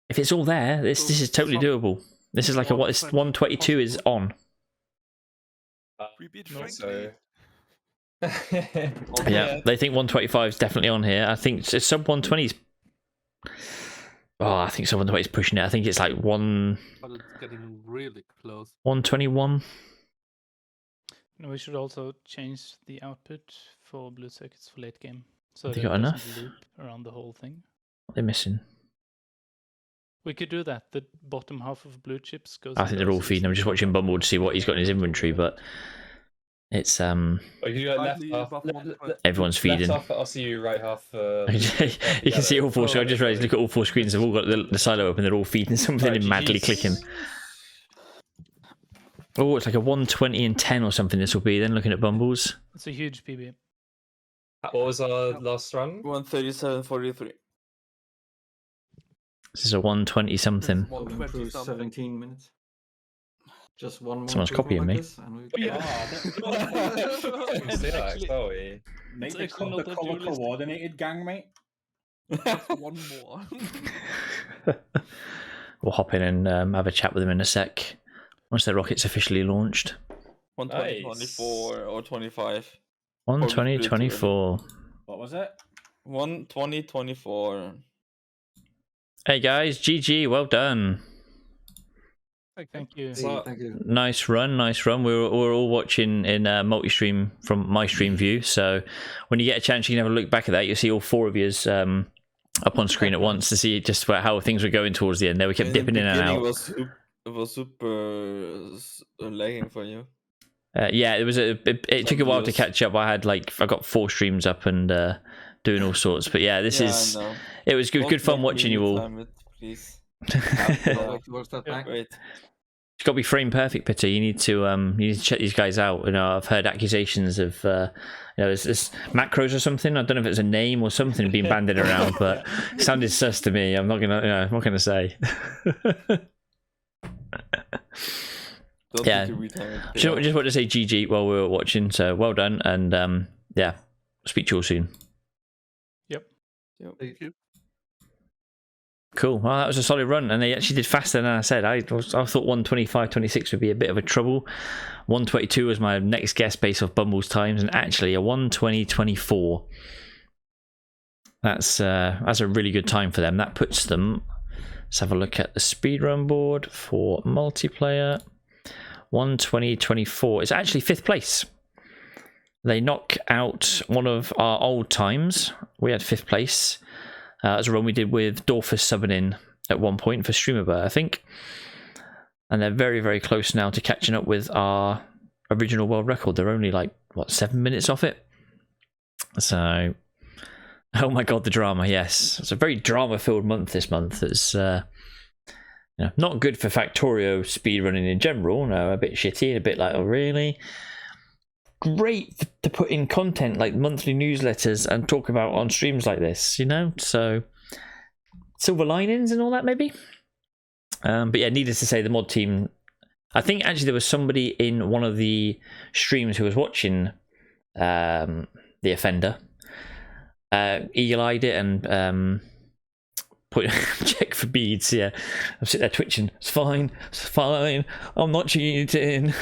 If it's all there, this is totally doable. This is like a what is 122 is on. We beat No, Frankie. Yeah, they think 125 is definitely on here. I think it's sub 120s. Oh, I think sub 120 is pushing it. I think it's like But it's getting really close. 121. And we should also change the output for blue circuits for late game, so Have they that got it enough? doesn't loop around the whole thing. What are they missing? We could do that. The bottom half of blue chips goes. I think they're all feeding. I'm just watching Bumble to see what he's got in his inventory, but it's Oh, you got left Slightly half. above 120. everyone's feeding. Left half for RCU, right half for. You can see all four. So I just realised, look at all four screens. They've all got the silo open. They're all feeding something Right, and madly GG's. clicking. Oh, it's like a 120 and 10 or something. This will be then looking at Bumbles. It's a huge PB. What was our last run? 137.43. This is a 120 something. 120 something. 17 minutes. Just one more. Someone's approval copying like me. this and we Yeah. Actually- Make It's the, actually the not that color dualistic. coordinated gang, mate. Just one more. We'll hop in and have a chat with them in a sec once their rocket's officially launched. 120, Nice. 24 or 25. 120, 24. What was it? 120, 24. Hey guys, GG, well done. Thank you. So- thank you. Nice run, nice run. We're all watching in multi-stream from my stream view. So when you get a chance, you can have a look back at that. You'll see all four of yous up on screen at once to see just how things were going towards the end. There we kept dipping in and out. It was super lagging for you. Yeah, it took a while to catch up. I got 4 streams up and doing all sorts. But yeah, it was good fun watching you all. Please. Towards that back. Wait. It's got to be frame perfect, Peter. You need to check these guys out. You know, I've heard accusations of there's macros or something. I don't know if it's a name or something being bandied around, but it sounded sus to me. I'm not gonna say. Don't Yeah. need to retime it. Just want to say GG while we were watching. So well done, and yeah, speak to you all soon. Thank you. Cool. Well, that was a solid run, and they actually did faster than I said. I thought 125.26 would be a bit of a trouble. 122 was my next guess based off Bumble's times, and actually a 120.24. That's a really good time for them. That puts them. Let's have a look at the speedrun board for multiplayer. 120.24 is actually 5th place. They knock out one of our old times. We had 5th place. As a run we did with Dorfus subbing in at one point for Streamerbird, I think. And they're very, very close now to catching up with our original world record. They're only like, 7 minutes off it? So, oh my god, the drama, yes. It's a very drama-filled month this month. It's not good for Factorio speedrunning in general. No, a bit shitty, a bit like, oh really? Great to put in content like monthly newsletters and talk about on streams like this, so silver linings and all that maybe. But yeah, needless to say, the mod team, I think actually there was somebody in one of the streams who was watching the offender, eagle-eyed it and put check for beads. Yeah, I'm sitting there twitching. It's fine, I'm not cheating.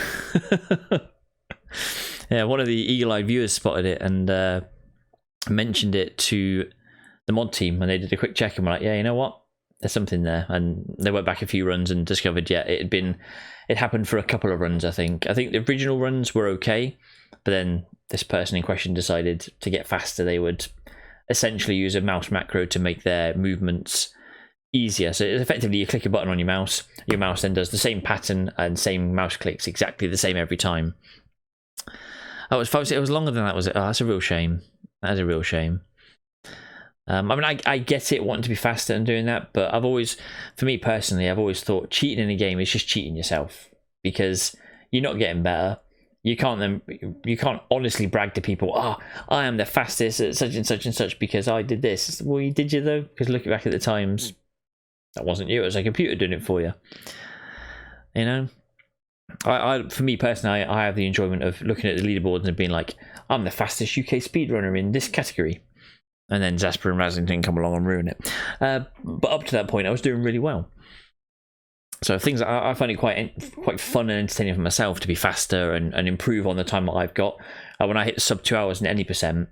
Yeah, one of the eagle-eyed viewers spotted it and mentioned it to the mod team, and they did a quick check and were like, yeah, you know what? There's something there. And they went back a few runs and discovered, yeah, it happened for a couple of runs, I think. I think the original runs were okay, but then this person in question decided to get faster. They would essentially use a mouse macro to make their movements easier. So effectively, you click a button on your mouse then does the same pattern and same mouse clicks, exactly the same every time. Oh, it was longer than that, was it? Oh, that's a real shame. That's a real shame. I mean, I get it wanting to be faster and doing that, but for me personally, I've always thought cheating in a game is just cheating yourself, because you're not getting better. You can't honestly brag to people, I am the fastest at such and such and such because I did this. Well, did you though? Because looking back at the times, that wasn't you. It was a computer doing it for you. You know, for me personally, I have the enjoyment of looking at the leaderboards and being like, I'm the fastest UK speedrunner in this category, and then Zasper and Razzington come along and ruin it. But up to that point, I was doing really well. So things I find it quite fun and entertaining for myself to be faster and improve on the time that I've got. When I hit sub 2 hours in any percent,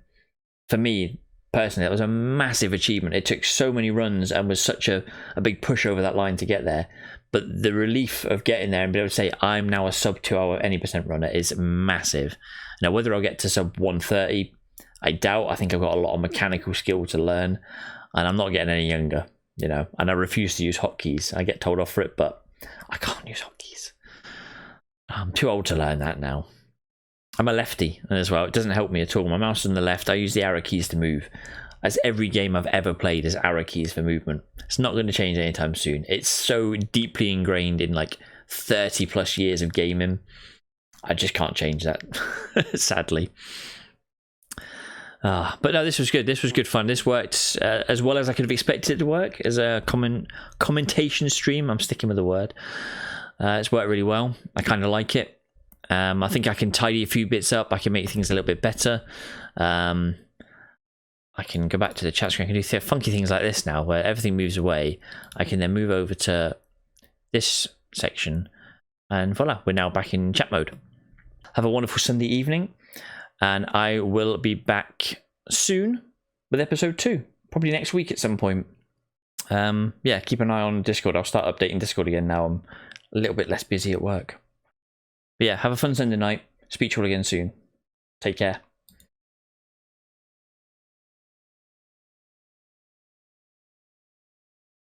for me personally, that was a massive achievement. It took so many runs and was such a big push over that line to get there. But the relief of getting there and being able to say I'm now a sub 2 hour any percent runner is massive. Now whether I'll get to sub 130, I doubt. I think I've got a lot of mechanical skill to learn, and I'm not getting any younger. You know, and I refuse to use hotkeys. I get told off for it, but I can't use hotkeys. I'm too old to learn that now. I'm a lefty as well. It doesn't help me at all. My mouse is on the left. I use the arrow keys to move. As every game I've ever played is arrow keys for movement. It's not going to change anytime soon. It's so deeply ingrained in like 30 plus years of gaming. I just can't change that, sadly. But no, this was good. This was good fun. This worked as well as I could have expected it to work as a commentation stream. I'm sticking with the word. It's worked really well. I kind of like it. I think I can tidy a few bits up. I can make things a little bit better. I can go back to the chat screen. I can do funky things like this now, where everything moves away. I can then move over to this section, and voila, we're now back in chat mode. Have a wonderful Sunday evening. And I will be back soon with episode 2, probably next week at some point. Yeah, keep an eye on Discord. I'll start updating Discord again now. I'm a little bit less busy at work. But yeah, have a fun Sunday night. Speak to you all again soon. Take care.